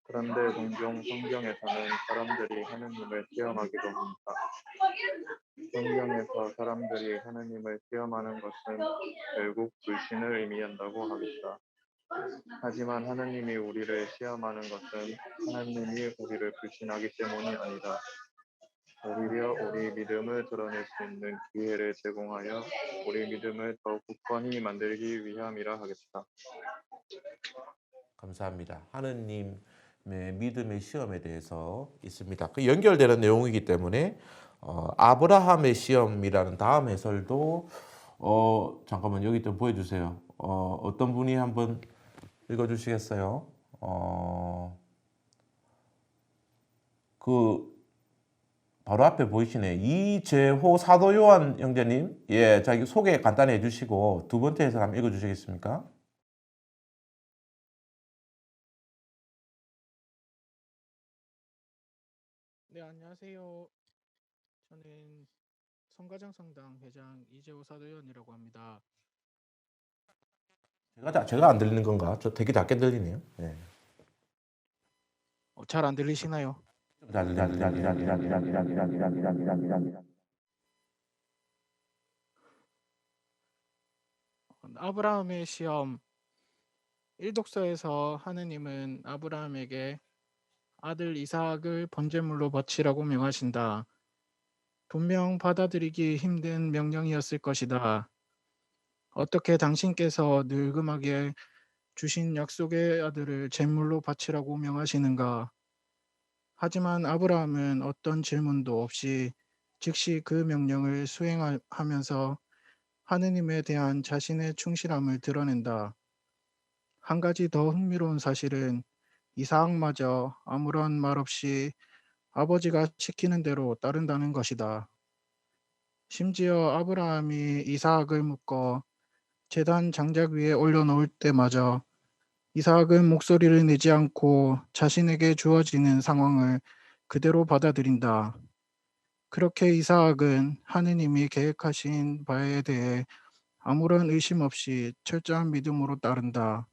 그런데 종종 성경에서는 사람들이 하느님을 시험하기도 합니다. 성경에서 사람들이 하느님을 시험하는 것은 결국 불신을 의미한다고 하겠다. 하지만 하느님이 우리를 시험하는 것은 하느님이 우리를 불신하기 때문이 아니다. 오히려 우리 믿음을 드러낼 수 있는 기회를 제공하여 우리 믿음을 더 굳건히 만들기 위함이라 하겠다. 감사합니다. 하느님의 믿음의 시험에 대해서 있습니다. 그 연결되는 내용이기 때문에 아브라함의 시험이라는 다음 해설도 잠깐만 여기 좀 보여주세요. 어떤 분이 한번 읽어주시겠어요? 그 바로 앞에 보이시네. 이재호 사도 요한 형제님, 예, 자기 소개 간단히 해주시고 두 번째 해설 한번 읽어주시겠습니까? 네, 안녕하세요. 저는 성가장 성당 회장 이재호 사도위원이라고 합니다. 제가 안 들리는 건가? 저 되게 작게 들리네요. 예. 잘 안 들리시나요? 아브라함의 시험 1독서에서 하느님은 아브라함에게 아들 이삭을 번제물로 바치라고 명하신다. 분명 받아들이기 힘든 명령이었을 것이다. 어떻게 당신께서 늙음하게 주신 약속의 아들을 제물로 바치라고 명하시는가? 하지만 아브라함은 어떤 질문도 없이 즉시 그 명령을 수행하면서 하느님에 대한 자신의 충실함을 드러낸다. 한 가지 더 흥미로운 사실은 이삭마저 아무런 말 없이 아버지가 시키는 대로 따른다는 것이다. 심지어 아브라함이 이삭을 묶어 제단 장작 위에 올려놓을 때마저 이삭은 목소리를 내지 않고 자신에게 주어지는 상황을 그대로 받아들인다. 그렇게 이삭은 하느님이 계획하신 바에 대해 아무런 의심 없이 철저한 믿음으로 따른다.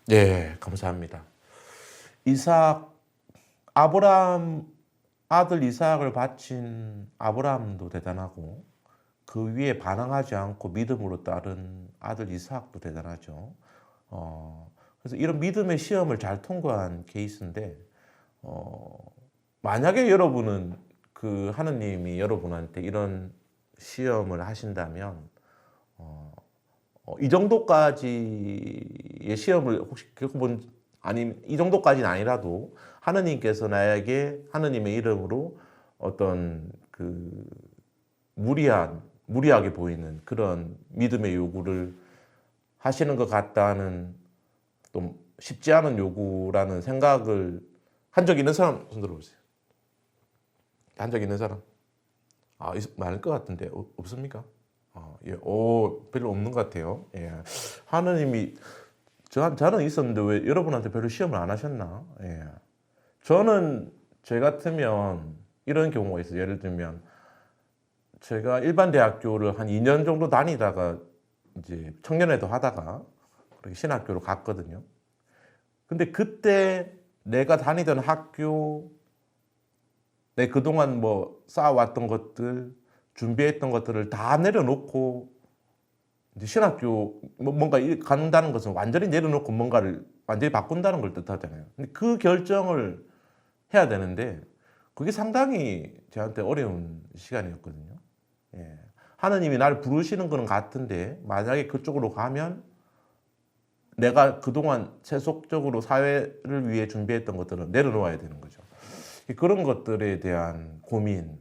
네, 감사합니다. 아브라함 아들 이삭을 바친 아브라함도 대단하고 그 위에 반항하지 않고 믿음으로 따른 아들 이삭도 대단하죠. 그래서 이런 믿음의 시험을 잘 통과한 케이스인데 만약에 여러분은 그 하느님이 여러분한테 이런 시험을 하신다면 이 정도까지의 시험을 혹시 겪어본 아니면 이 정도까지는 아니라도 하느님께서 나에게 하느님의 이름으로 어떤 그 무리하게 보이는 그런 믿음의 요구를 하시는 것 같다는 또 쉽지 않은 요구라는 생각을 한 적 있는 사람 손 들어보세요. 한 적 있는 사람? 많을 것 같은데 없습니까? 예, 별로 없는 것 같아요. 예. 하느님이 저는 있었는데 왜 여러분한테 별로 시험을 안 하셨나? 예. 저는 제 같으면 이런 경우가 있어요. 예를 들면 제가 일반 대학교를 한 2년 정도 다니다가 이제 청년회도 하다가 그렇게 신학교로 갔거든요. 근데 그때 내가 다니던 학교, 내 그동안 뭐 쌓아왔던 것들, 준비했던 것들을 다 내려놓고 이제 신학교 뭔가 간다는 것은 완전히 내려놓고 뭔가를 완전히 바꾼다는 걸 뜻하잖아요. 근데 그 결정을 해야 되는데 그게 상당히 저한테 어려운 시간이었거든요. 예. 하느님이 나를 부르시는 거는 같은데 만약에 그쪽으로 가면 내가 그동안 세속적으로 사회를 위해 준비했던 것들은 내려놓아야 되는 거죠. 그런 것들에 대한 고민,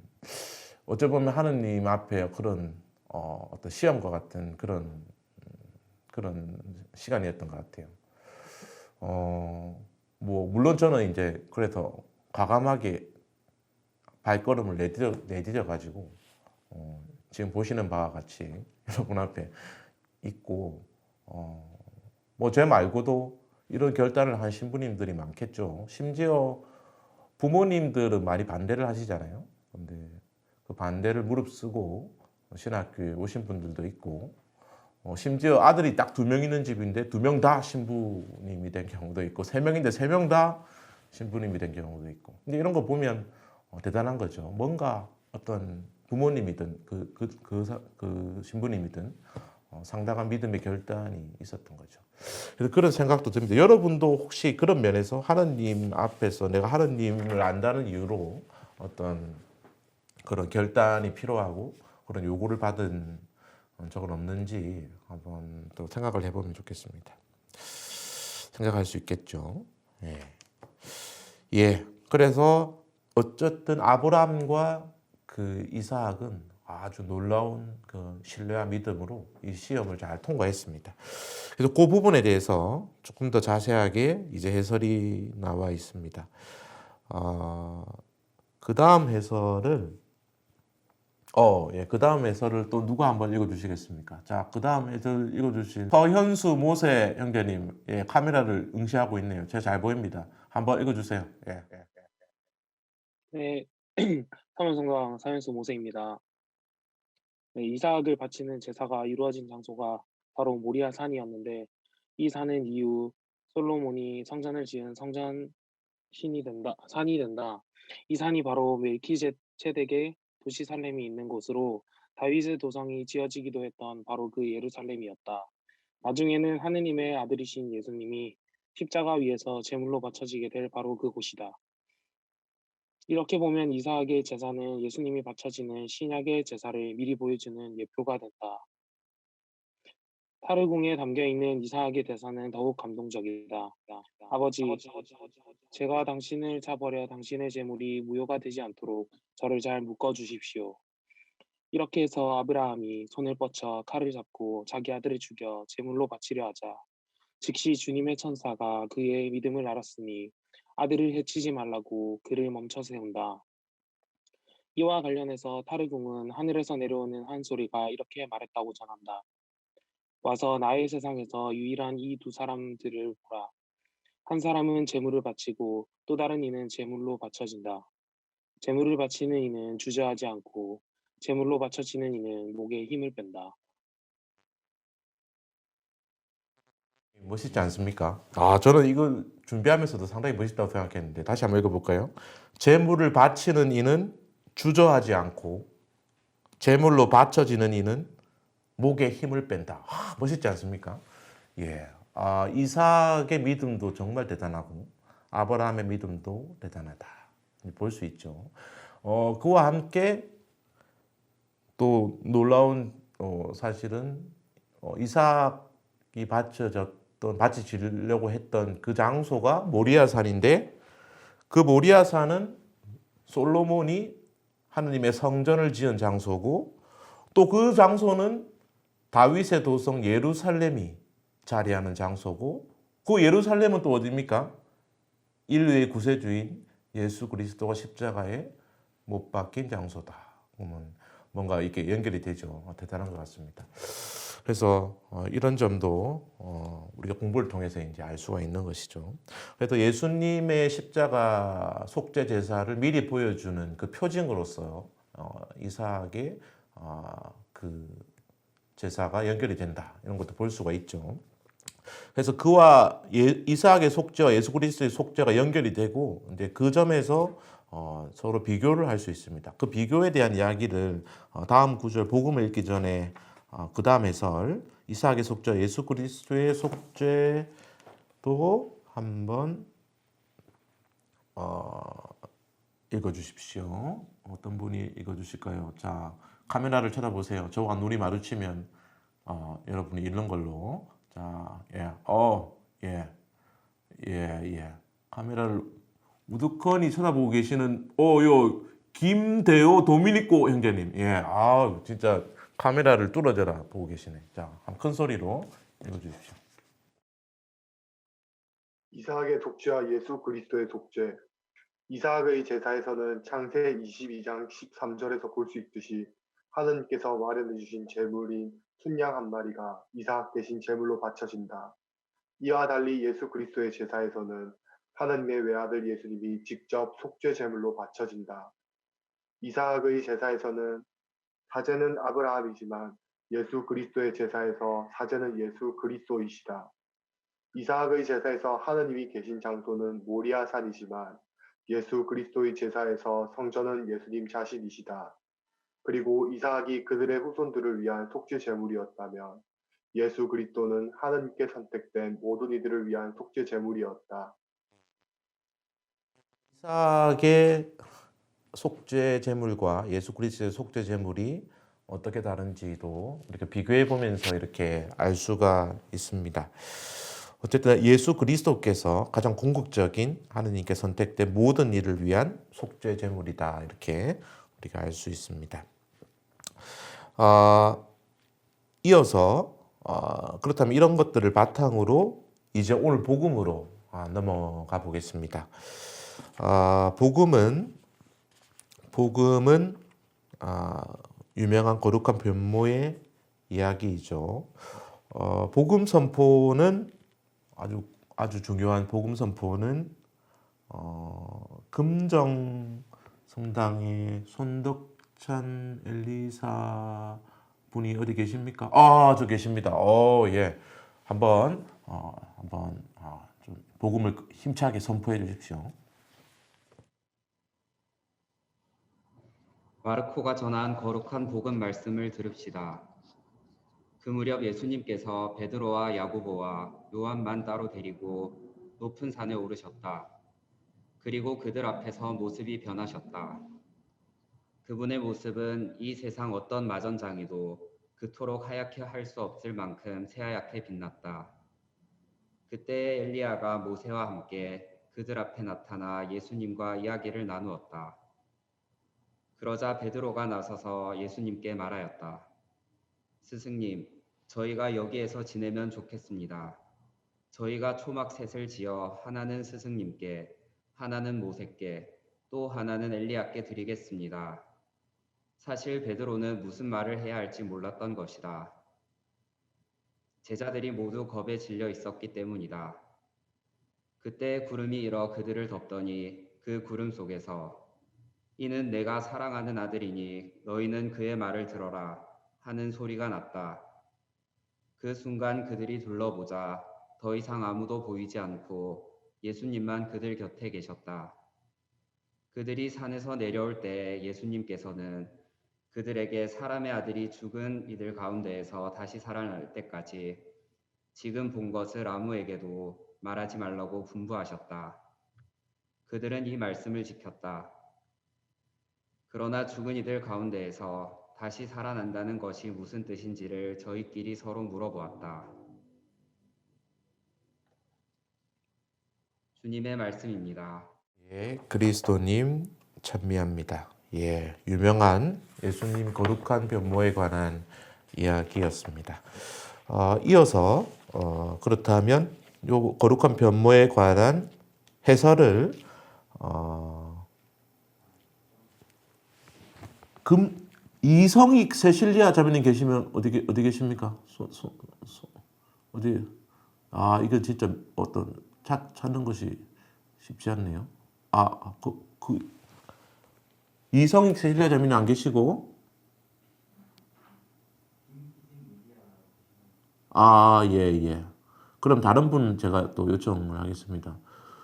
어찌 보면 하느님 앞에 그런 어떤 시험과 같은 그런 시간이었던 것 같아요. 뭐 물론 저는 이제 그래서 과감하게 발걸음을 내디뎌 가지고 지금 보시는 바와 같이 여러분 앞에 있고 뭐 제 말고도 이런 결단을 한 신부님들이 많겠죠. 심지어 부모님들은 많이 반대를 하시잖아요. 근데 그 반대를 무릅쓰고 신학교에 오신 분들도 있고 심지어 아들이 딱 2명 있는 집인데 2명 다 신부님이 된 경우도 있고 3명인데 3명 다 신부님이 된 경우도 있고 근데 이런 거 보면 대단한 거죠. 뭔가 어떤 부모님이든 그 신부님이든 상당한 믿음의 결단이 있었던 거죠. 그래서 그런 생각도 듭니다. 여러분도 혹시 그런 면에서 하느님 앞에서 내가 하느님을 안다는 이유로 어떤 그런 결단이 필요하고 그런 요구를 받은 적은 없는지 한번 또 생각을 해보면 좋겠습니다. 생각할 수 있겠죠. 예. 예. 그래서 어쨌든 아브라함과 그 이삭은 아주 놀라운 그 신뢰와 믿음으로 이 시험을 잘 통과했습니다. 그래서 그 부분에 대해서 조금 더 자세하게 이제 해설이 나와 있습니다. 그 다음 해설을 그 다음 해설을 또 누가 한번 읽어주시겠습니까? 자, 그 다음 해설 읽어주실 서현수 모세 형제님, 카메라를 응시하고 있네요. 제가 잘 보입니다. 한번 읽어주세요. 네, 삼원성당 사연수 모세입니다. 네, 이삭을 바치는 제사가 이루어진 장소가 바로 모리아 산이었는데 이 산은 이후 솔로몬이 성전을 지은 성전 산이 된다. 이 산이 바로 멜키제덱의 도시 살렘이 있는 곳으로 다윗의 도성이 지어지기도 했던 바로 그 예루살렘이었다. 나중에는 하느님의 아들이신 예수님이 십자가 위에서 제물로 바쳐지게 될 바로 그곳이다. 이렇게 보면 이삭의 제사는 예수님이 바쳐지는 신약의 제사를 미리 보여주는 예표가 된다. 타르궁에 담겨있는 이삭의 대사는 더욱 감동적이다. 아버지, 제가 당신을 차버려 당신의 제물이 무효가 되지 않도록 저를 잘 묶어주십시오. 이렇게 해서 아브라함이 손을 뻗쳐 칼을 잡고 자기 아들을 죽여 제물로 바치려 하자 즉시 주님의 천사가 그의 믿음을 알았으니 아들을 해치지 말라고 그를 멈춰 세운다. 이와 관련해서 타르궁은 하늘에서 내려오는 한 소리가 이렇게 말했다고 전한다. 와서 나의 세상에서 유일한 이 두 사람들을 보라. 한 사람은 제물을 바치고 또 다른 이는 제물로 바쳐진다. 제물을 바치는 이는 주저하지 않고 제물로 바쳐지는 이는 목에 힘을 뺀다. 멋있지 않습니까? 저는 이걸 준비하면서도 상당히 멋있다고 생각했는데 다시 한번 읽어볼까요? 제물을 바치는 이는 주저하지 않고 제물로 바쳐지는 이는 목에 힘을 뺀다. 멋있지 않습니까? 예. 이삭의 믿음도 정말 대단하고 아브라함의 믿음도 대단하다. 볼 수 있죠. 그와 함께 또 놀라운 사실은 이삭이 바쳐지려고 했던 그 장소가 모리아산인데 그 모리아산은 솔로몬이 하느님의 성전을 지은 장소고 또 그 장소는 다윗의 도성 예루살렘이 자리하는 장소고 그 예루살렘은 또 어디입니까? 인류의 구세주인 예수 그리스도가 십자가에 못 박힌 장소다. 그러면 뭔가 이렇게 연결이 되죠. 대단한 것 같습니다. 그래서 이런 점도 우리가 공부를 통해서 이제 알 수가 있는 것이죠. 그래서 예수님의 십자가 속죄 제사를 미리 보여주는 그 표징으로서 이삭의 그 제사가 연결이 된다. 이런 것도 볼 수가 있죠. 그래서 그와 이삭의 속죄와 예수 그리스도의 속죄가 연결이 되고 이제 그 점에서 서로 비교를 할 수 있습니다. 그 비교에 대한 이야기를 다음 구절 복음을 읽기 전에 그 다음 해설 이삭의 속죄, 예수 그리스도의 속죄도 한번 읽어주십시오. 어떤 분이 읽어주실까요? 자, 카메라를 쳐다보세요. 저와 눈이 마주치면 여러분이 읽는 걸로. 자, 예. 카메라를 우두커니 쳐다보고 계시는 요 김대호 도미니코 형제님. 예, 진짜 카메라를 뚫어져라 보고 계시네. 자, 큰 소리로 읽어주십시오. 이삭의 속죄와 예수 그리스도의 속죄. 이삭의 제사에서는 창세 22장 13절에서 볼 수 있듯이 하느님께서 마련해 주신 제물인 순양 한 마리가 이삭 대신 제물로 바쳐진다. 이와 달리 예수 그리스도의 제사에서는 하느님의 외아들 예수님이 직접 속죄 제물로 바쳐진다. 이삭의 제사에서는 사제는 아브라함이지만 예수 그리스도의 제사에서 사제는 예수 그리스도이시다. 이삭의 제사에서 하느님이 계신 장소는 모리아산이지만 예수 그리스도의 제사에서 성전은 예수님 자신이시다. 그리고 이삭이 그들의 후손들을 위한 속죄 제물이었다면 예수 그리스도는 하느님께 선택된 모든 이들을 위한 속죄 제물이었다. 이삭의 속죄 제물과 예수 그리스도의 속죄 제물이 어떻게 다른지도 이렇게 비교해 보면서 이렇게 알 수가 있습니다. 어쨌든 예수 그리스도께서 가장 궁극적인 하느님께 선택된 모든 일을 위한 속죄 제물이다. 이렇게 우리가 알 수 있습니다. 이어서 그렇다면 이런 것들을 바탕으로 이제 오늘 복음으로 넘어가 보겠습니다. 복음은 유명한 거룩한 변모의 이야기이죠. 복음 선포는 아주 중요한 복음 선포는 금정 성당의 손덕찬 엘리사 분이 어디 계십니까? 저 계십니다. 예. 한번 좀 복음을 힘차게 선포해 주십시오. 마르코가 전한 거룩한 복음 말씀을 들읍시다. 그 무렵 예수님께서 베드로와 야고보와 요한만 따로 데리고 높은 산에 오르셨다. 그리고 그들 앞에서 모습이 변하셨다. 그분의 모습은 이 세상 어떤 마전장이도 그토록 하얗게 할 수 없을 만큼 새하얗게 빛났다. 그때 엘리야가 모세와 함께 그들 앞에 나타나 예수님과 이야기를 나누었다. 그러자 베드로가 나서서 예수님께 말하였다. 스승님, 저희가 여기에서 지내면 좋겠습니다. 저희가 초막 셋을 지어 하나는 스승님께, 하나는 모세께, 또 하나는 엘리야께 드리겠습니다. 사실 베드로는 무슨 말을 해야 할지 몰랐던 것이다. 제자들이 모두 겁에 질려 있었기 때문이다. 그때 구름이 일어 그들을 덮더니 그 구름 속에서 이는 내가 사랑하는 아들이니 너희는 그의 말을 들어라 하는 소리가 났다. 그 순간 그들이 둘러보자 더 이상 아무도 보이지 않고 예수님만 그들 곁에 계셨다. 그들이 산에서 내려올 때 예수님께서는 그들에게 사람의 아들이 죽은 이들 가운데에서 다시 살아날 때까지 지금 본 것을 아무에게도 말하지 말라고 분부하셨다. 그들은 이 말씀을 지켰다. 그러나 죽은 이들 가운데에서 다시 살아난다는 것이 무슨 뜻인지를 저희끼리 서로 물어보았다. 주님의 말씀입니다. 예, 그리스도님 찬미합니다. 예, 유명한 예수님 거룩한 변모에 관한 이야기였습니다. 이어서 그렇다면 요 거룩한 변모에 관한 해설을 이성익 세실리아 자매님 계시면 어디 계십니까? 어디? 이거 진짜 찾는 것이 쉽지 않네요. 이성익 세실리아 자매님 안 계시고, 예. 그럼 다른 분 제가 또 요청을 하겠습니다.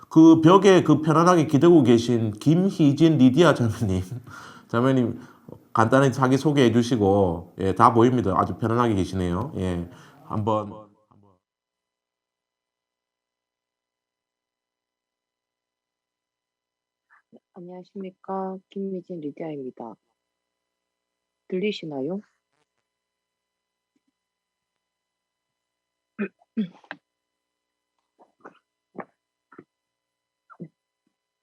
그 벽에 편안하게 기대고 계신 김희진 리디아 자매님 간단히 자기 소개해 주시고, 예, 다 보입니다. 아주 편안하게 계시네요. 예, 한번 안녕하십니까. 김미진 리디아입니다. 들리시나요?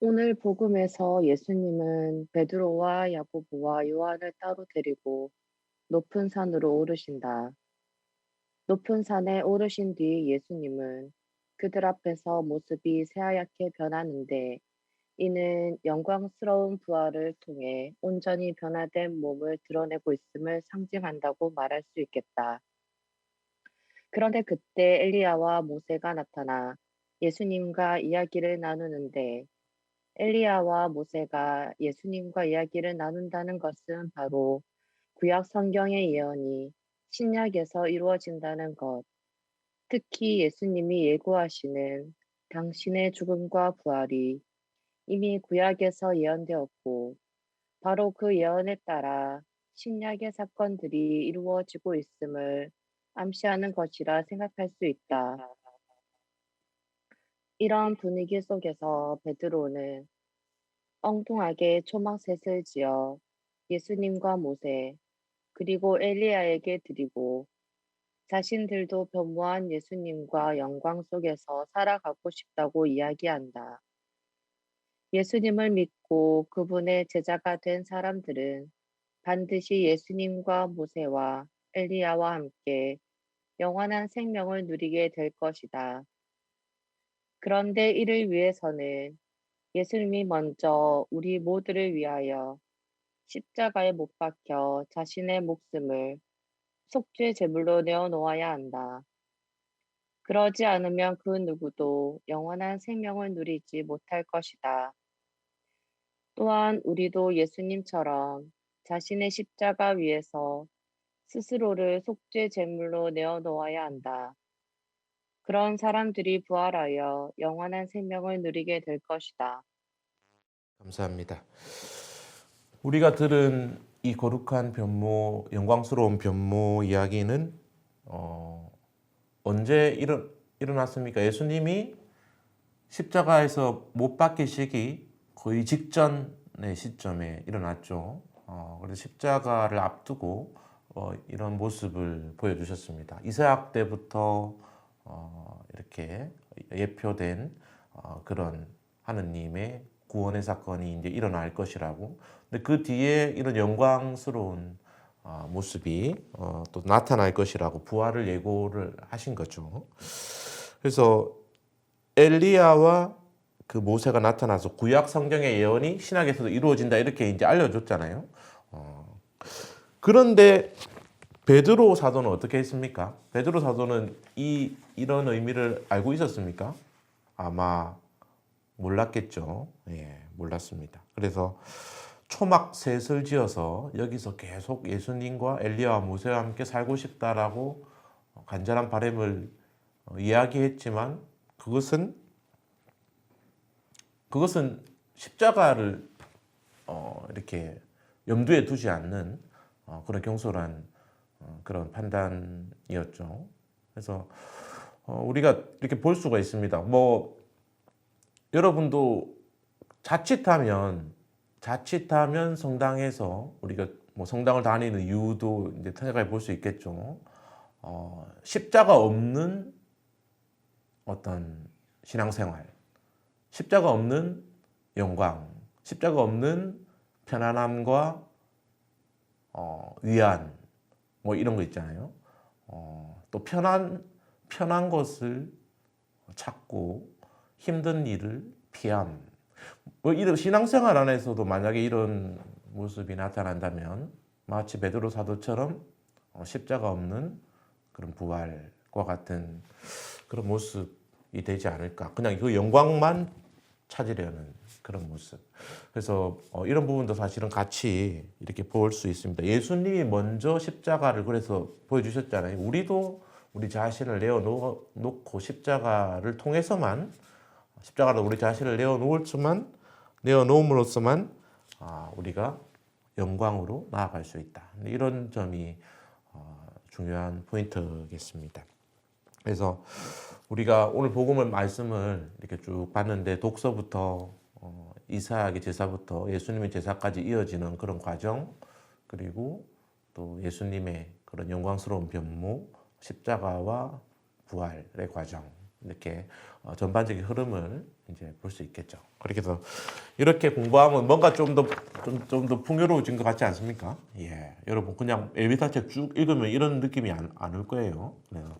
오늘 복음에서 예수님은 베드로와 야고보와 요한을 따로 데리고 높은 산으로 오르신다. 높은 산에 오르신 뒤 예수님은 그들 앞에서 모습이 새하얗게 변하는데 이는 영광스러운 부활을 통해 온전히 변화된 몸을 드러내고 있음을 상징한다고 말할 수 있겠다. 그런데 그때 엘리야와 모세가 나타나 예수님과 이야기를 나누는데 엘리야와 모세가 예수님과 이야기를 나눈다는 것은 바로 구약 성경의 예언이 신약에서 이루어진다는 것, 특히 예수님이 예고하시는 당신의 죽음과 부활이 이미 구약에서 예언되었고 바로 그 예언에 따라 신약의 사건들이 이루어지고 있음을 암시하는 것이라 생각할 수 있다. 이런 분위기 속에서 베드로는 엉뚱하게 초막셋을 지어 예수님과 모세 그리고 엘리야에게 드리고 자신들도 변모한 예수님과 영광 속에서 살아가고 싶다고 이야기한다. 예수님을 믿고 그분의 제자가 된 사람들은 반드시 예수님과 모세와 엘리야와 함께 영원한 생명을 누리게 될 것이다. 그런데 이를 위해서는 예수님이 먼저 우리 모두를 위하여 십자가에 못 박혀 자신의 목숨을 속죄 제물로 내어놓아야 한다. 그러지 않으면 그 누구도 영원한 생명을 누리지 못할 것이다. 또한 우리도 예수님처럼 자신의 십자가 위에서 스스로를 속죄 제물로 내어놓아야 한다. 그런 사람들이 부활하여 영원한 생명을 누리게 될 것이다. 감사합니다. 우리가 들은 이 거룩한 변모, 영광스러운 변모 이야기는 언제 일어났습니까? 예수님이 십자가에서 못 박히시기 거의 직전의 시점에 일어났죠. 그래서 십자가를 앞두고 이런 모습을 보여주셨습니다. 이삭 때부터 이렇게 예표된 그런 하느님의 구원의 사건이 이제 일어날 것이라고. 근데 그 뒤에 이런 영광스러운 모습이 또 나타날 것이라고 부활을 예고를 하신 거죠. 그래서 엘리야와 그 모세가 나타나서 구약 성경의 예언이 신약에서도 이루어진다 이렇게 이제 알려줬잖아요. 그런데 베드로 사도는 어떻게 했습니까? 베드로 사도는 이런 의미를 알고 있었습니까? 아마 몰랐겠죠. 예, 몰랐습니다. 그래서 초막셋을 지어서 여기서 계속 예수님과 엘리야와 모세와 함께 살고 싶다라고 간절한 바람을 이야기했지만 그것은 십자가를 이렇게 염두에 두지 않는 그런 경솔한 그런 판단이었죠. 그래서 우리가 이렇게 볼 수가 있습니다. 뭐 여러분도 자칫하면 성당에서 우리가 뭐 성당을 다니는 이유도 이제 생각해 볼 수 있겠죠. 십자가 없는 어떤 신앙생활, 십자가 없는 영광, 십자가 없는 편안함과 위안, 뭐 이런 거 있잖아요. 또 편한 것을 찾고 힘든 일을 피함. 뭐 이런 신앙생활 안에서도 만약에 이런 모습이 나타난다면 마치 베드로 사도처럼 십자가 없는 그런 부활과 같은 그런 모습이 되지 않을까. 그냥 그 영광만 찾으려는 그런 모습. 그래서 이런 부분도 사실은 같이 이렇게 볼 수 있습니다. 예수님이 먼저 십자가를 그래서 보여주셨잖아요. 우리도 우리 자신을 내어놓고 십자가를 통해서만 십자가로 우리 자신을 내어놓음으로써만 우리가 영광으로 나아갈 수 있다. 이런 점이 중요한 포인트겠습니다. 그래서 우리가 오늘 복음의 말씀을 이렇게 쭉 봤는데 독서부터 이사야의 제사부터 예수님의 제사까지 이어지는 그런 과정, 그리고 또 예수님의 그런 영광스러운 변무, 십자가와 부활의 과정, 이렇게 전반적인 흐름을 이제 볼 수 있겠죠. 그렇게 해서 이렇게 공부하면 뭔가 좀 더 풍요로워진 것 같지 않습니까? 예, 여러분 그냥 에비타책 쭉 읽으면 이런 느낌이 안 올 거예요. 그래서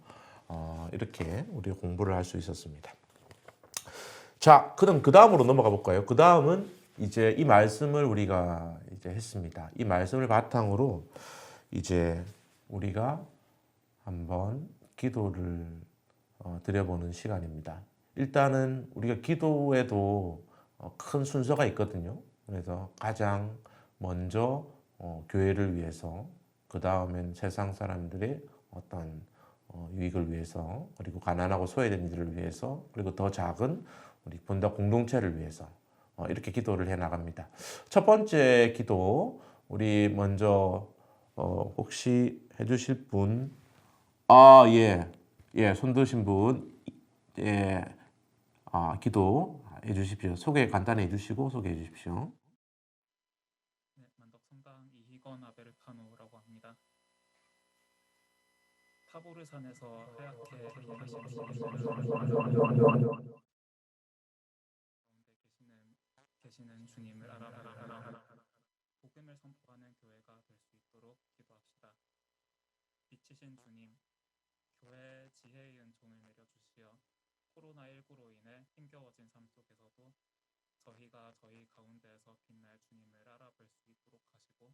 이렇게 우리가 공부를 할 수 있었습니다. 자, 그럼 그 다음으로 넘어가 볼까요? 그 다음은 이제 이 말씀을 우리가 이제 했습니다. 이 말씀을 바탕으로 이제 우리가 한번 기도를 드려보는 시간입니다. 일단은 우리가 기도에도 큰 순서가 있거든요. 그래서 가장 먼저 교회를 위해서, 그 다음엔 세상 사람들의 어떤 유익을 위해서, 그리고 가난하고 소외된 이들을 위해서, 그리고 더 작은 우리 본당 공동체를 위해서 이렇게 기도를 해 나갑니다. 첫 번째 기도, 우리 먼저 혹시 해주실 분, 손 드신 분, 기도 해주십시오. 소개 간단히 해주시고 소개해 주십시오. 네, 만덕성당 이희건 아베르카노라고 합니다. 타보르산에서 하얗게 계시는 주님을 알아보고 복음을 선포하는 교회가 될 수 있도록 기도합시다. 빛이신 주님, 교회의 지혜의 은총을 내려주시어 코로나19로 인해 힘겨워진 삶 속에서도 저희가 저희 가운데에서 빛날 주님을 알아볼 수 있도록 하시고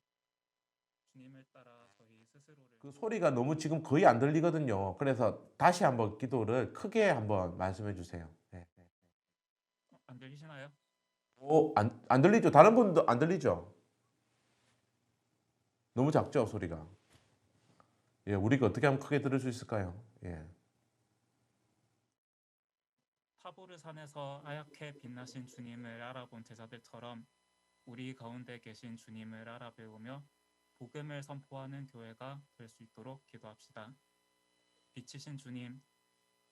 주님을 따라 저희 스스로를 그 소리가 너무 지금 거의 안 들리거든요. 그래서 다시 한번 기도를 크게 한번 말씀해 주세요. 네. 안 들리시나요? 안 들리죠? 다른 분도 안 들리죠? 너무 작죠, 소리가? 예, 우리가 어떻게 하면 크게 들을 수 있을까요? 예. 타보르산에서 하얗게 빛나신 주님을 알아본 제자들처럼 우리 가운데 계신 주님을 알아배우며 복음을 선포하는 교회가 될 수 있도록 기도합시다. 빛이신 주님,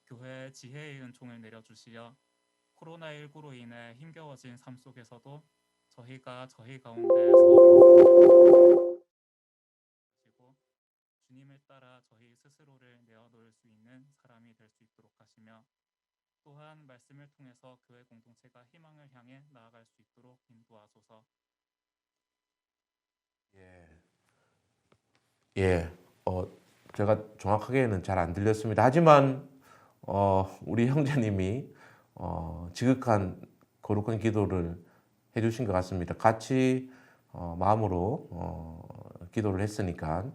교회의 지혜의 은총을 내려주시어 코로나19로 인해 힘겨워진 삶 속에서도 저희가 저희 가운데에서 주님을 따라 저희 스스로를 내어놓을 수 있는 사람이 될 수 있도록 하시며 또한 말씀을 통해서 교회 공동체가 희망을 향해 나아갈 수 있도록 인도하소서. 제가 정확하게는 잘 안 들렸습니다. 하지만 우리 형제님이 지극한 거룩한 기도를 해주신 것 같습니다. 같이 마음으로 기도를 했으니까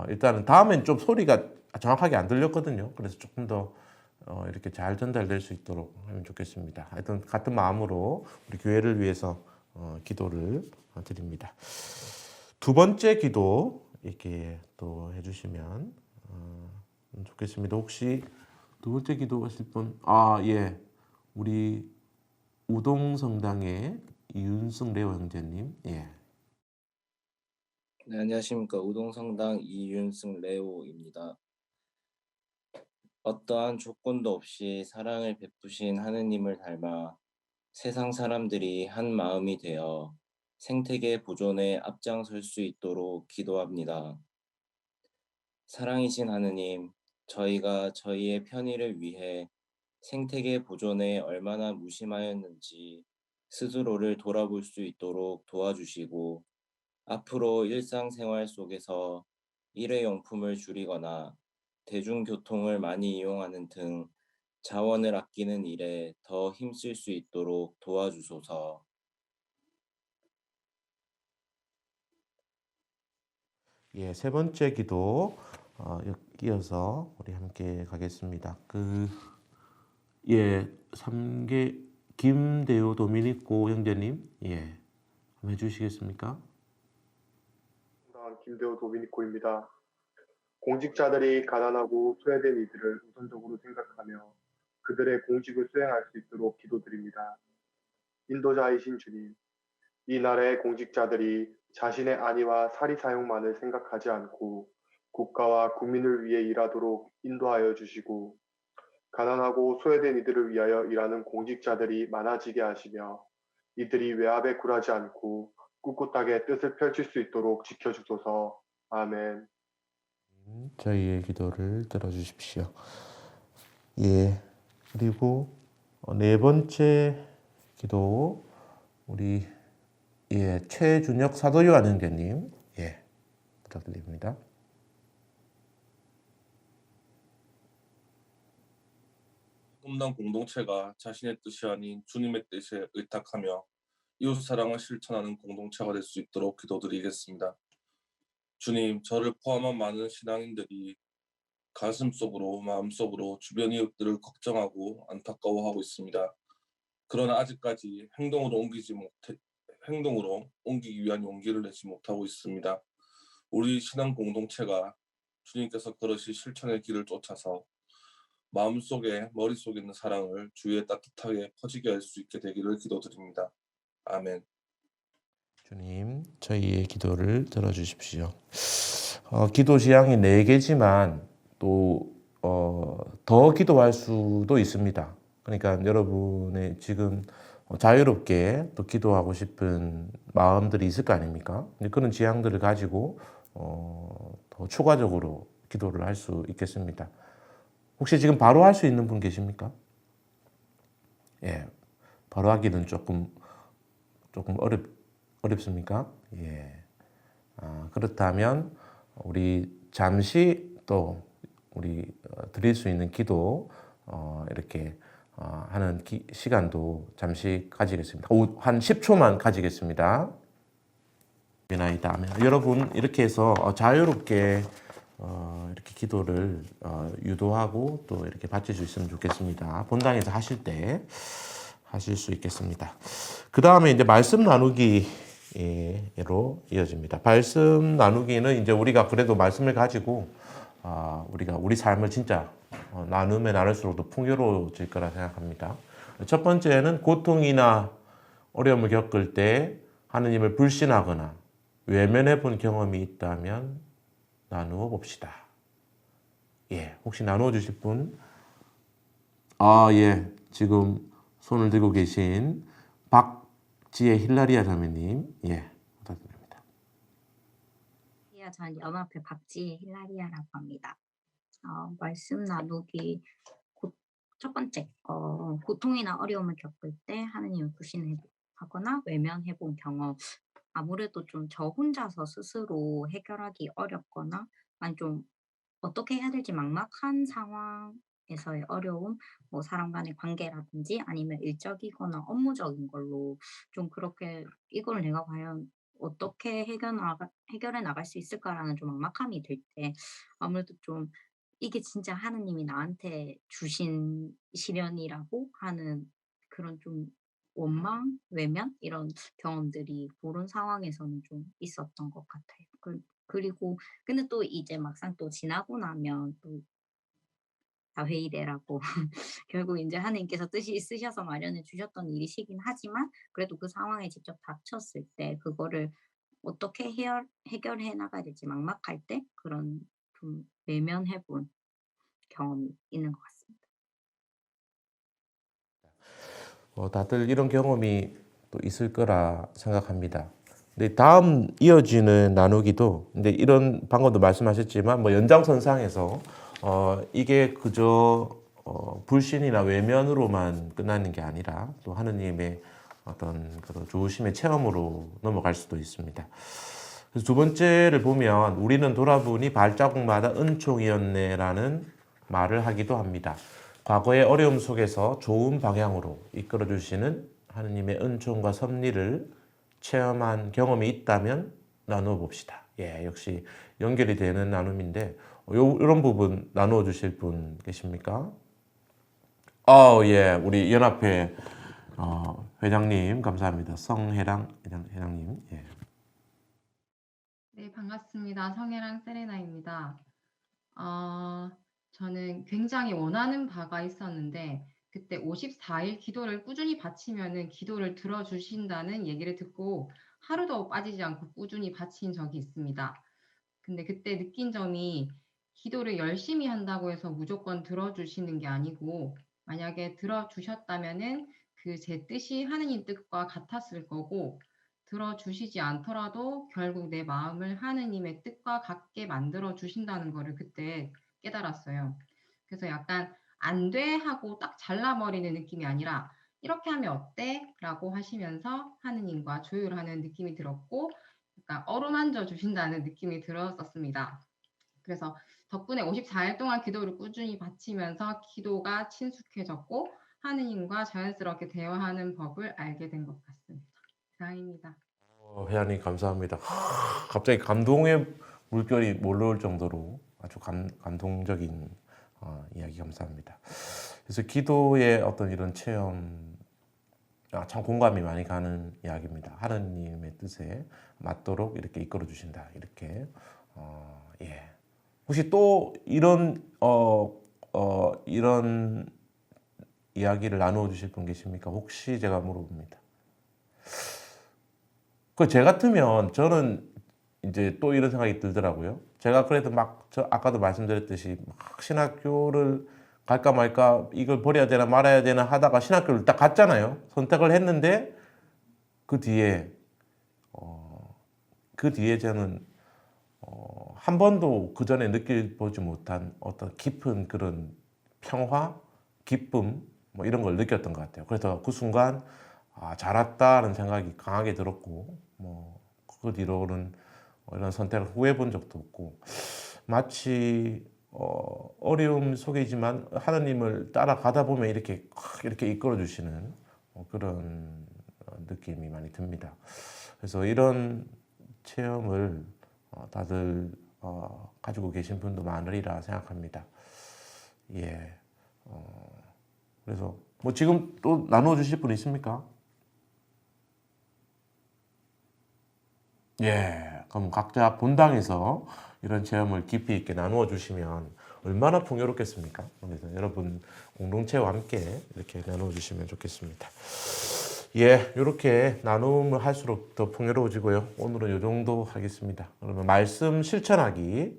일단은 다음엔 좀 소리가 정확하게 안 들렸거든요. 그래서 조금 더 이렇게 잘 전달될 수 있도록 하면 좋겠습니다. 하여튼 같은 마음으로 우리 교회를 위해서 기도를 드립니다. 두 번째 기도 이렇게 또 해주시면 좋겠습니다. 혹시 두 번째 기도 하실 분? 우리 우동성당의 이윤승 레오 형제님. 네, 안녕하십니까. 우동성당 이윤승 레오입니다. 어떠한 조건도 없이 사랑을 베푸신 하느님을 닮아 세상 사람들이 한 마음이 되어 생태계 보존에 앞장설 수 있도록 기도합니다. 사랑이신 하느님, 저희가 저희의 편의를 위해 생태계 보존에 얼마나 무심하였는지 스스로를 돌아볼 수 있도록 도와주시고 앞으로 일상생활 속에서 일회용품을 줄이거나 대중교통을 많이 이용하는 등 자원을 아끼는 일에 더 힘쓸 수 있도록 도와주소서. 세 번째 기도 이어서 우리 함께 가겠습니다. 3개 김대우 도미니코 형제님, 한번 해주시겠습니까? 김대호 도미니코입니다. 공직자들이 가난하고 소외된 이들을 우선적으로 생각하며 그들의 공직을 수행할 수 있도록 기도드립니다. 인도자이신 주님, 이 나라의 공직자들이 자신의 안위와 사리 사욕만을 생각하지 않고 국가와 국민을 위해 일하도록 인도하여 주시고 가난하고 소외된 이들을 위하여 일하는 공직자들이 많아지게 하시며 이들이 외압에 굴하지 않고 꿋꿋하게 뜻을 펼칠 수 있도록 지켜주소서. 아멘. 저희의 기도를 들어주십시오. 예. 그리고 네 번째 기도 우리 최준혁 사도요한 형제님 부탁드립니다. 꿈난 공동체가 자신의 뜻이 아닌 주님의 뜻에 의탁하며 이웃 사랑을 실천하는 공동체가 될 수 있도록 기도드리겠습니다. 주님, 저를 포함한 많은 신앙인들이 가슴속으로 마음속으로 주변 이웃들을 걱정하고 안타까워하고 있습니다. 그러나 아직까지 행동으로 옮기기 위한 용기를 내지 못하고 있습니다. 우리 신앙 공동체가 주님께서 걸으신 실천의 길을 쫓아서 마음속에 머릿속에 있는 사랑을 주위에 따뜻하게 퍼지게 할 수 있게 되기를 기도드립니다. 아멘. 주님, 저희의 기도를 들어주십시오. 기도 지향이 4개지만 또 더 기도할 수도 있습니다. 그러니까 여러분의 지금 자유롭게 또 기도하고 싶은 마음들이 있을 거 아닙니까? 그런 지향들을 가지고 더 추가적으로 기도를 할 수 있겠습니다. 혹시 지금 바로 할 수 있는 분 계십니까? 예, 바로 하기는 조금 어렵습니까? 예. 그렇다면 우리 잠시 또 우리 드릴 수 있는 기도 이렇게 하는 시간도 잠시 가지겠습니다. 한 10초만 가지겠습니다. 여러분 이렇게 해서 자유롭게 이렇게 기도를 유도하고 또 이렇게 바칠 수 있으면 좋겠습니다. 본당에서 하실 때 하실 수 있겠습니다. 그 다음에 이제 말씀 나누기로 이어집니다. 말씀 나누기는 이제 우리가 그래도 말씀을 가지고 우리가 우리 삶을 진짜 나누면 나눌수록 더 풍요로워질 거라 생각합니다. 첫 번째는 고통이나 어려움을 겪을 때 하느님을 불신하거나 외면해 본 경험이 있다면 나누어 봅시다. 예, 혹시 나누어 주실 분? 예, 지금 손을 들고 계신 박지혜 힐라리아 자매님, 부탁드립니다. 전 연합회 박지혜 힐라리아라고 합니다. 말씀 나누기 첫 번째, 고통이나 어려움을 겪을 때 하느님을 불신하거나 외면해 본 경험. 아무래도 좀 저 혼자서 스스로 해결하기 어렵거나 아니 좀 어떻게 해야 될지 막막한 상황에서의 어려움, 뭐 사람 간의 관계라든지 아니면 일적이거나 업무적인 걸로 좀 그렇게 이걸 내가 과연 어떻게 해결해 나갈 수 있을까라는 좀 막막함이 들 때 아무래도 좀 이게 진짜 하느님이 나한테 주신 시련이라고 하는 그런 좀 원망, 외면 이런 경험들이 그런 상황에서는 좀 있었던 것 같아요. 그리고 근데 또 이제 막상 또 지나고 나면 또 다회이래라고 결국 이제 하느님께서 뜻이 있으셔서 마련해 주셨던 일이시긴 하지만 그래도 그 상황에 직접 닥쳤을 때 그거를 어떻게 해결해 나가야 될지 막막할 때 그런 좀 외면해 본 경험이 있는 것 같습니다. 다들 이런 경험이 또 있을 거라 생각합니다. 근데 다음 이어지는 나누기도 근데 이런 방금도 말씀하셨지만 뭐 연장선상에서 이게 그저 불신이나 외면으로만 끝나는 게 아니라 또 하느님의 어떤 그런 좋으심의 체험으로 넘어갈 수도 있습니다. 그래서 두 번째를 보면 우리는 돌아보니 발자국마다 은총이었네라는 말을 하기도 합니다. 과거의 어려움 속에서 좋은 방향으로 이끌어 주시는 하느님의 은총과 섭리를 체험한 경험이 있다면 나누어 봅시다. 예, 역시 연결이 되는 나눔인데 이런 부분 나누어 주실 분 계십니까? 예, 우리 연합회 회장님 감사합니다. 성혜랑 회장님. 예. 네, 반갑습니다. 성혜랑 세레나입니다. 저는 굉장히 원하는 바가 있었는데 그때 54일 기도를 꾸준히 바치면은 기도를 들어주신다는 얘기를 듣고 하루도 빠지지 않고 꾸준히 바친 적이 있습니다. 근데 그때 느낀 점이 기도를 열심히 한다고 해서 무조건 들어주시는 게 아니고 만약에 들어주셨다면은 그 제 뜻이 하느님 뜻과 같았을 거고 들어주시지 않더라도 결국 내 마음을 하느님의 뜻과 같게 만들어 주신다는 거를 그때 깨달았어요. 그래서 약간 안 돼 하고 딱 잘라버리는 느낌이 아니라 이렇게 하면 어때? 라고 하시면서 하느님과 조율하는 느낌이 들었고 약간 어루만져 주신다는 느낌이 들었었습니다. 그래서 덕분에 54일 동안 기도를 꾸준히 바치면서 기도가 친숙해졌고 하느님과 자연스럽게 대화하는 법을 알게 된 것 같습니다. 이상입니다. 혜안이 감사합니다. 갑자기 감동의 물결이 몰려올 정도로 아주 감동적인 이야기 감사합니다. 그래서 기도의 어떤 이런 체험 참 공감이 많이 가는 이야기입니다. 하느님의 뜻에 맞도록 이렇게 이끌어 주신다. 이렇게 예. 혹시 또 이런 이런 이야기를 나누어 주실 분 계십니까? 혹시 제가 물어봅니다. 제 같으면 저는 이제 또 이런 생각이 들더라고요. 제가 그래도 아까도 말씀드렸듯이 막 신학교를 갈까 말까 이걸 버려야 되나 말아야 되나 하다가 신학교를 딱 갔잖아요. 선택을 했는데 그 뒤에 저는 한 번도 그 전에 느껴보지 못한 어떤 깊은 그런 평화, 기쁨 뭐 이런 걸 느꼈던 것 같아요. 그래서 그 순간 잘 왔다는 생각이 강하게 들었고 뭐 그 뒤로는 이런 선택을 후회해 본 적도 없고 마치 어려움 속이지만 하나님을 따라가다 보면 이렇게 이끌어 주시는 그런 느낌이 많이 듭니다. 그래서 이런 체험을 다들 가지고 계신 분도 많으리라 생각합니다. 예. 그래서 뭐 지금 또 나누어 주실 분 있습니까? 예. 그럼 각자 본당에서 이런 체험을 깊이 있게 나누어 주시면 얼마나 풍요롭겠습니까? 그래서 여러분 공동체와 함께 이렇게 나누어 주시면 좋겠습니다. 예, 이렇게 나눔을 할수록 더 풍요로워지고요. 오늘은 이 정도 하겠습니다. 그러면 말씀 실천하기.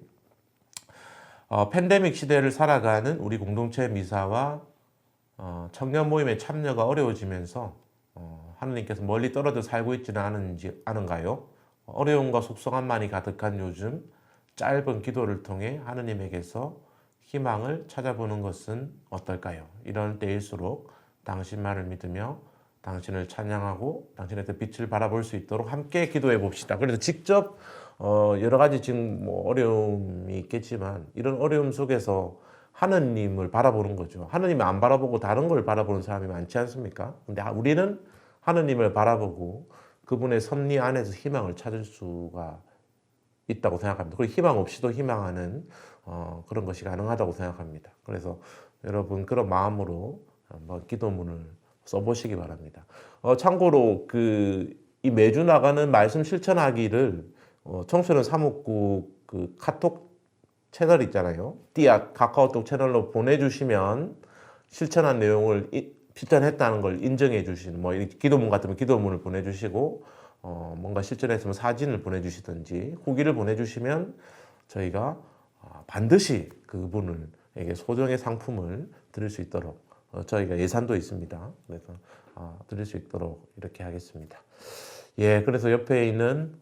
팬데믹 시대를 살아가는 우리 공동체 미사와 청년 모임의 참여가 어려워지면서 하느님께서 멀리 떨어져 살고 있지는 않은가요? 어려움과 속성함만이 가득한 요즘 짧은 기도를 통해 하느님에게서 희망을 찾아보는 것은 어떨까요? 이런 때일수록 당신만을 믿으며 당신을 찬양하고 당신의 빛을 바라볼 수 있도록 함께 기도해 봅시다. 그래서 직접 여러 가지 지금 뭐 어려움이 있겠지만 이런 어려움 속에서 하느님을 바라보는 거죠. 하느님을 안 바라보고 다른 걸 바라보는 사람이 많지 않습니까? 근데 우리는 하느님을 바라보고 그분의 섭리 안에서 희망을 찾을 수가 있다고 생각합니다. 그리고 희망 없이도 희망하는 그런 것이 가능하다고 생각합니다. 그래서 여러분 그런 마음으로 한번 기도문을 써보시기 바랍니다. 참고로 이 매주 나가는 말씀 실천하기를 청소년 사목국 그 카톡 채널 있잖아요. 띠아 카카오톡 채널로 보내주시면 실천한 내용을 실천했다는 걸 인정해 주시는 뭐 기도문 같으면 기도문을 보내주시고 뭔가 실천했으면 사진을 보내주시든지 후기를 보내주시면 저희가 반드시 그분에게 소정의 상품을 드릴 수 있도록 저희가 예산도 있습니다. 그래서 드릴 수 있도록 이렇게 하겠습니다. 예, 그래서 옆에 있는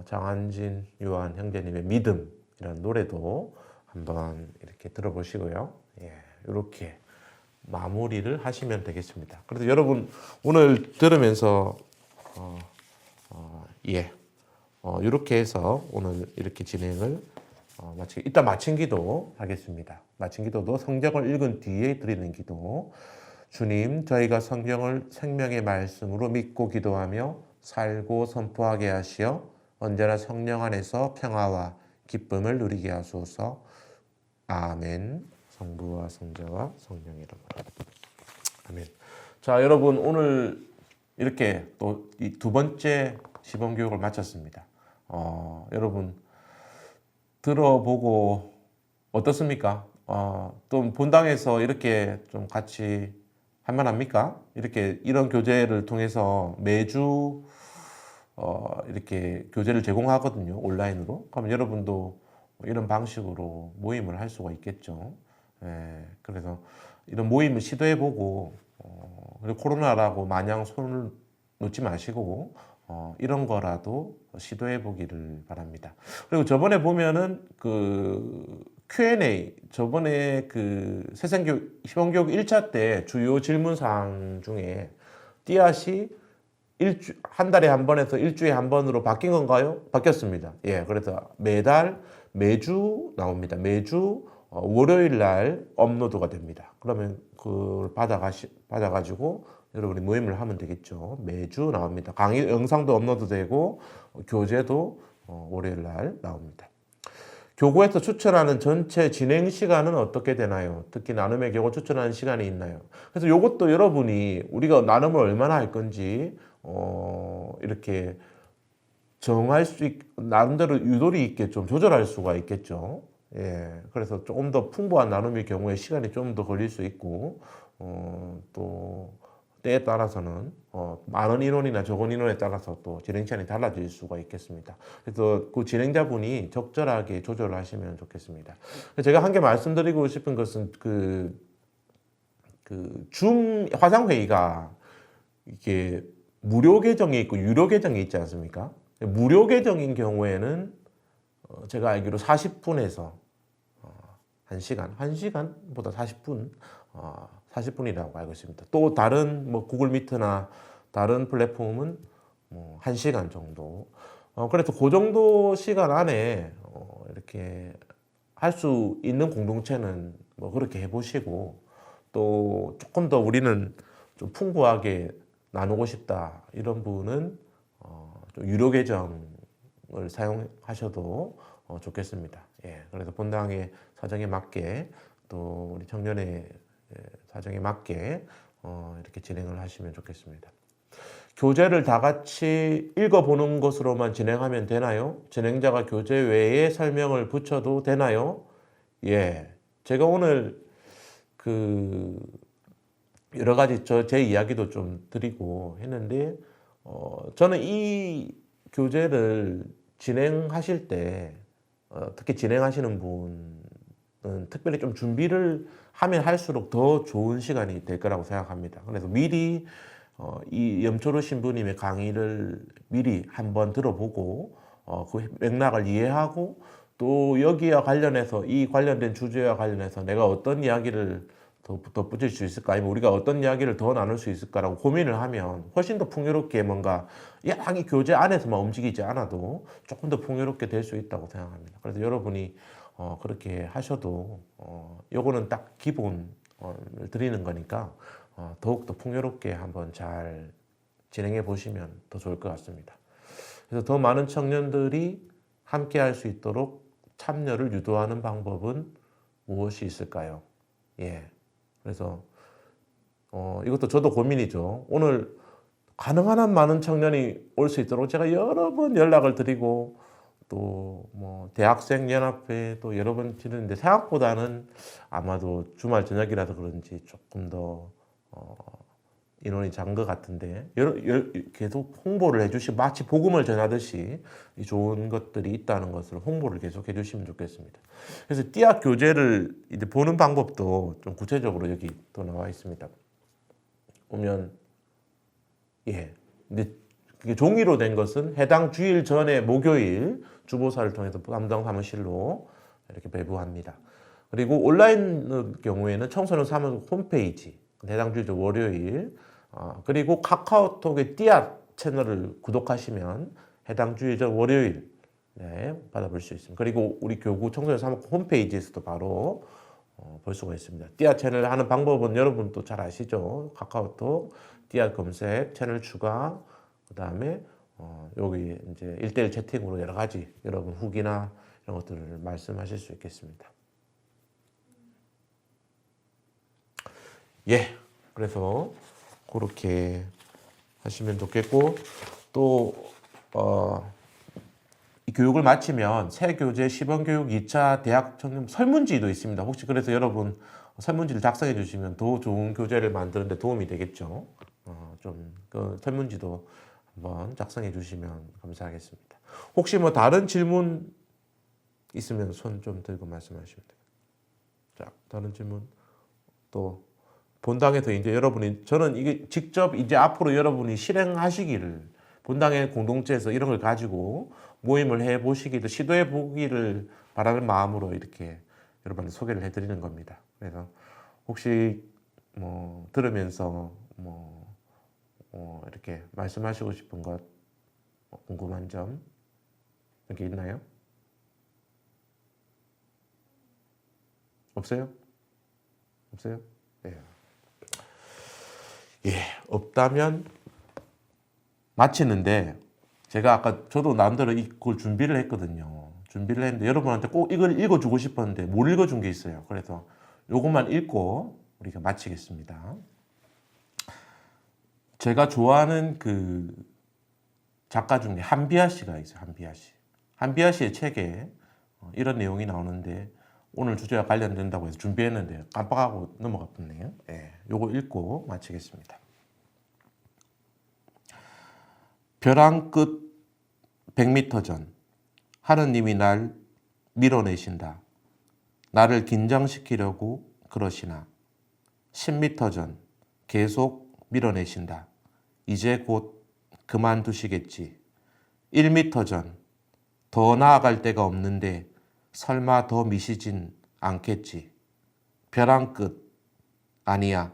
장한진 유한 형제님의 믿음이라는 노래도 한번 이렇게 들어보시고요. 예, 이렇게 마무리를 하시면 되겠습니다. 그래서 여러분 오늘 들으면서 이렇게 해서 오늘 이렇게 진행을 마치고 이따 마친 기도 하겠습니다. 마친 기도도 성경을 읽은 뒤에 드리는 기도. 주님, 저희가 성경을 생명의 말씀으로 믿고 기도하며 살고 선포하게 하시어 언제나 성령 안에서 평화와 기쁨을 누리게 하소서. 아멘. 성부와 성자와 성령의 이름으로. 아멘. 자, 여러분 오늘 이렇게 또 이 두 번째 시범 교육을 마쳤습니다. 여러분 들어보고 어떻습니까? 또 본당에서 이렇게 좀 같이 할만합니까? 이런 교재를 통해서 매주 이렇게 교재를 제공하거든요. 온라인으로. 그럼 여러분도 이런 방식으로 모임을 할 수가 있겠죠. 예, 그래서 이런 모임을 시도해보고 그리고 코로나라고 마냥 손을 놓지 마시고 이런 거라도 시도해보기를 바랍니다. 그리고 저번에 보면은 그 Q&A 저번에 그 새생교육 희망교육 1차 때 주요 질문사항 중에 띠앗이 한 달에 한 번에서 일주일에 한 번으로 바뀐 건가요? 바뀌었습니다. 예, 그래서 매주 나옵니다. 매주 월요일 날 업로드가 됩니다. 그러면 그걸 받아가지고 여러분이 모임을 하면 되겠죠. 매주 나옵니다. 강의 영상도 업로드되고 교재도 월요일 날 나옵니다. 교구에서 추천하는 전체 진행 시간은 어떻게 되나요? 특히 나눔의 경우 추천하는 시간이 있나요? 그래서 이것도 여러분이 우리가 나눔을 얼마나 할 건지 이렇게 정할 나름대로 유도리 있게 좀 조절할 수가 있겠죠. 예, 그래서 조금 더 풍부한 나눔의 경우에 시간이 좀 더 걸릴 수 있고 또 때에 따라서는 많은 인원이나 적은 인원에 따라서 또 진행 시간이 달라질 수가 있겠습니다. 그래서 그 진행자분이 적절하게 조절을 하시면 좋겠습니다. 제가 한 개 말씀드리고 싶은 것은 그 줌 화상회의가 이게 무료 계정이 있고 유료 계정이 있지 않습니까? 무료 계정인 경우에는 제가 알기로 40분에서 1시간, 1시간보다 40분, 40분이라고 알고 있습니다. 또 다른 뭐 구글 미트나 다른 플랫폼은 뭐 1시간 정도. 그래서 그 정도 시간 안에 이렇게 할 수 있는 공동체는 뭐 그렇게 해보시고 또 조금 더 우리는 좀 풍부하게 나누고 싶다 이런 분은 좀 유료 계정을 사용하셔도 좋겠습니다. 예, 그래서 본당의 사정에 맞게 또 우리 청년의 사정에 맞게 이렇게 진행을 하시면 좋겠습니다. 교재를 다 같이 읽어보는 것으로만 진행하면 되나요? 진행자가 교재 외에 설명을 붙여도 되나요? 예, 제가 오늘 여러 가지 제 이야기도 좀 드리고 했는데 저는 이 교재를 진행하실 때 특히 진행하시는 분은 특별히 좀 준비를 하면 할수록 더 좋은 시간이 될 거라고 생각합니다. 그래서 미리 이 염초로 신부님의 강의를 미리 한번 들어보고 그 맥락을 이해하고 또 여기와 관련해서 이 관련된 주제와 관련해서 내가 어떤 이야기를 더 덧붙일 수 있을까 아니면 우리가 어떤 이야기를 더 나눌 수 있을까라고 고민을 하면 훨씬 더 풍요롭게 뭔가 이 교재 안에서만 움직이지 않아도 조금 더 풍요롭게 될 수 있다고 생각합니다. 그래서 여러분이 그렇게 하셔도 요거는 딱 기본을 드리는 거니까 더욱더 풍요롭게 한번 잘 진행해 보시면 더 좋을 것 같습니다. 그래서 더 많은 청년들이 함께 할 수 있도록 참여를 유도하는 방법은 무엇이 있을까요? 예. 그래서 이것도 저도 고민이죠. 오늘 가능한 한 많은 청년이 올 수 있도록 제가 여러 번 연락을 드리고 또 뭐 대학생 연합회 또 여러 번 드리는데 생각보다는 아마도 주말 저녁이라서 그런지 조금 더 인원이 작은 것 같은데 계속 홍보를 해주시고 마치 복음을 전하듯이 이 좋은 것들이 있다는 것을 홍보를 계속 해주시면 좋겠습니다. 그래서 띠앗 교재를 이제 보는 방법도 좀 구체적으로 여기 또 나와 있습니다. 보면 예, 근데 그게 종이로 된 것은 해당 주일 전에 목요일 주보사를 통해서 담당 사무실로 이렇게 배부합니다. 그리고 온라인 경우에는 청소년 사무소 홈페이지 해당 주일 월요일 그리고 카카오톡의 띠앗 채널을 구독하시면 해당 주일 전 월요일 받아볼 수 있습니다. 그리고 우리 교구 청소년 사무소 홈페이지에서도 바로 볼 수가 있습니다. 띠앗 채널 하는 방법은 여러분도 잘 아시죠? 카카오톡 띠앗 검색 채널 추가 그 다음에 여기 이제 1:1 채팅으로 여러 가지 여러분 후기나 이런 것들을 말씀하실 수 있겠습니다. 예, 그래서 그렇게 하시면 좋겠고 또 이 교육을 마치면 새 교재 시범교육 2차 대학 청년 설문지도 있습니다. 혹시 그래서 여러분 설문지를 작성해 주시면 더 좋은 교재를 만드는 데 도움이 되겠죠. 좀 그 설문지도 한번 작성해 주시면 감사하겠습니다. 혹시 뭐 다른 질문 있으면 손 좀 들고 말씀하시면 돼요. 자, 다른 질문. 또 본당에서 이제 여러분이, 저는 이게 직접 이제 앞으로 여러분이 실행하시기를, 본당의 공동체에서 이런 걸 가지고 모임을 해 보시기를, 시도해 보기를 바라는 마음으로 이렇게 여러분한테 소개를 해드리는 겁니다. 그래서 혹시 뭐 들으면서 이렇게 말씀하시고 싶은 것, 궁금한 점 이렇게 있나요? 없어요? 없어요? 예. 예, 없다면 마치는데, 제가 아까 저도 나름대로 이걸 준비를 했거든요. 준비를 했는데 여러분한테 꼭 이걸 읽어주고 싶었는데 못 읽어준 게 있어요. 그래서 이것만 읽고 우리가 마치겠습니다. 제가 좋아하는 그 작가 중에 한비아 씨가 있어요. 한비아 씨. 한비아 씨의 책에 이런 내용이 나오는데 오늘 주제와 관련된다고 해서 준비했는데 깜빡하고 넘어갔네요. 예, 요거 읽고 마치겠습니다. 벼랑 끝 100m 전 하느님이 날 밀어내신다. 나를 긴장시키려고 그러시나 10m 전 계속 밀어내신다. 이제 곧 그만두시겠지. 1m 전 더 나아갈 데가 없는데 설마 더 미시진 않겠지. 벼랑 끝. 아니야.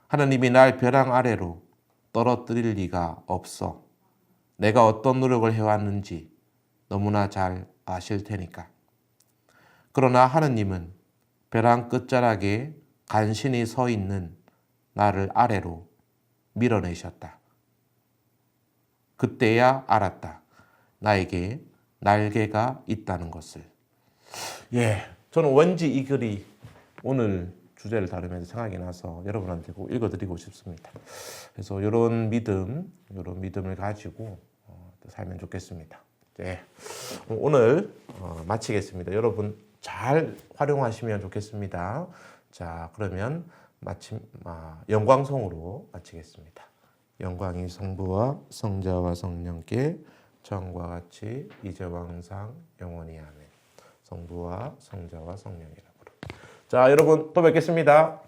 하느님이 날 벼랑 아래로 떨어뜨릴 리가 없어. 내가 어떤 노력을 해왔는지 너무나 잘 아실 테니까. 그러나 하느님은 벼랑 끝자락에 간신히 서 있는 나를 아래로 밀어내셨다. 그때야 알았다. 나에게 날개가 있다는 것을. 예, 저는 왠지 이 글이 오늘 주제를 다루면서 생각이 나서 여러분한테 꼭 읽어드리고 싶습니다. 그래서 이런 믿음을 가지고 살면 좋겠습니다. 예, 오늘 마치겠습니다. 여러분 잘 활용하시면 좋겠습니다. 자, 그러면 마침 영광송으로 마치겠습니다. 영광이 성부와 성자와 성령께 처음과 같이 이제와 항상 영원히 아멘. 성부와 성자와 성령이라 부르. 자, 여러분 또 뵙겠습니다.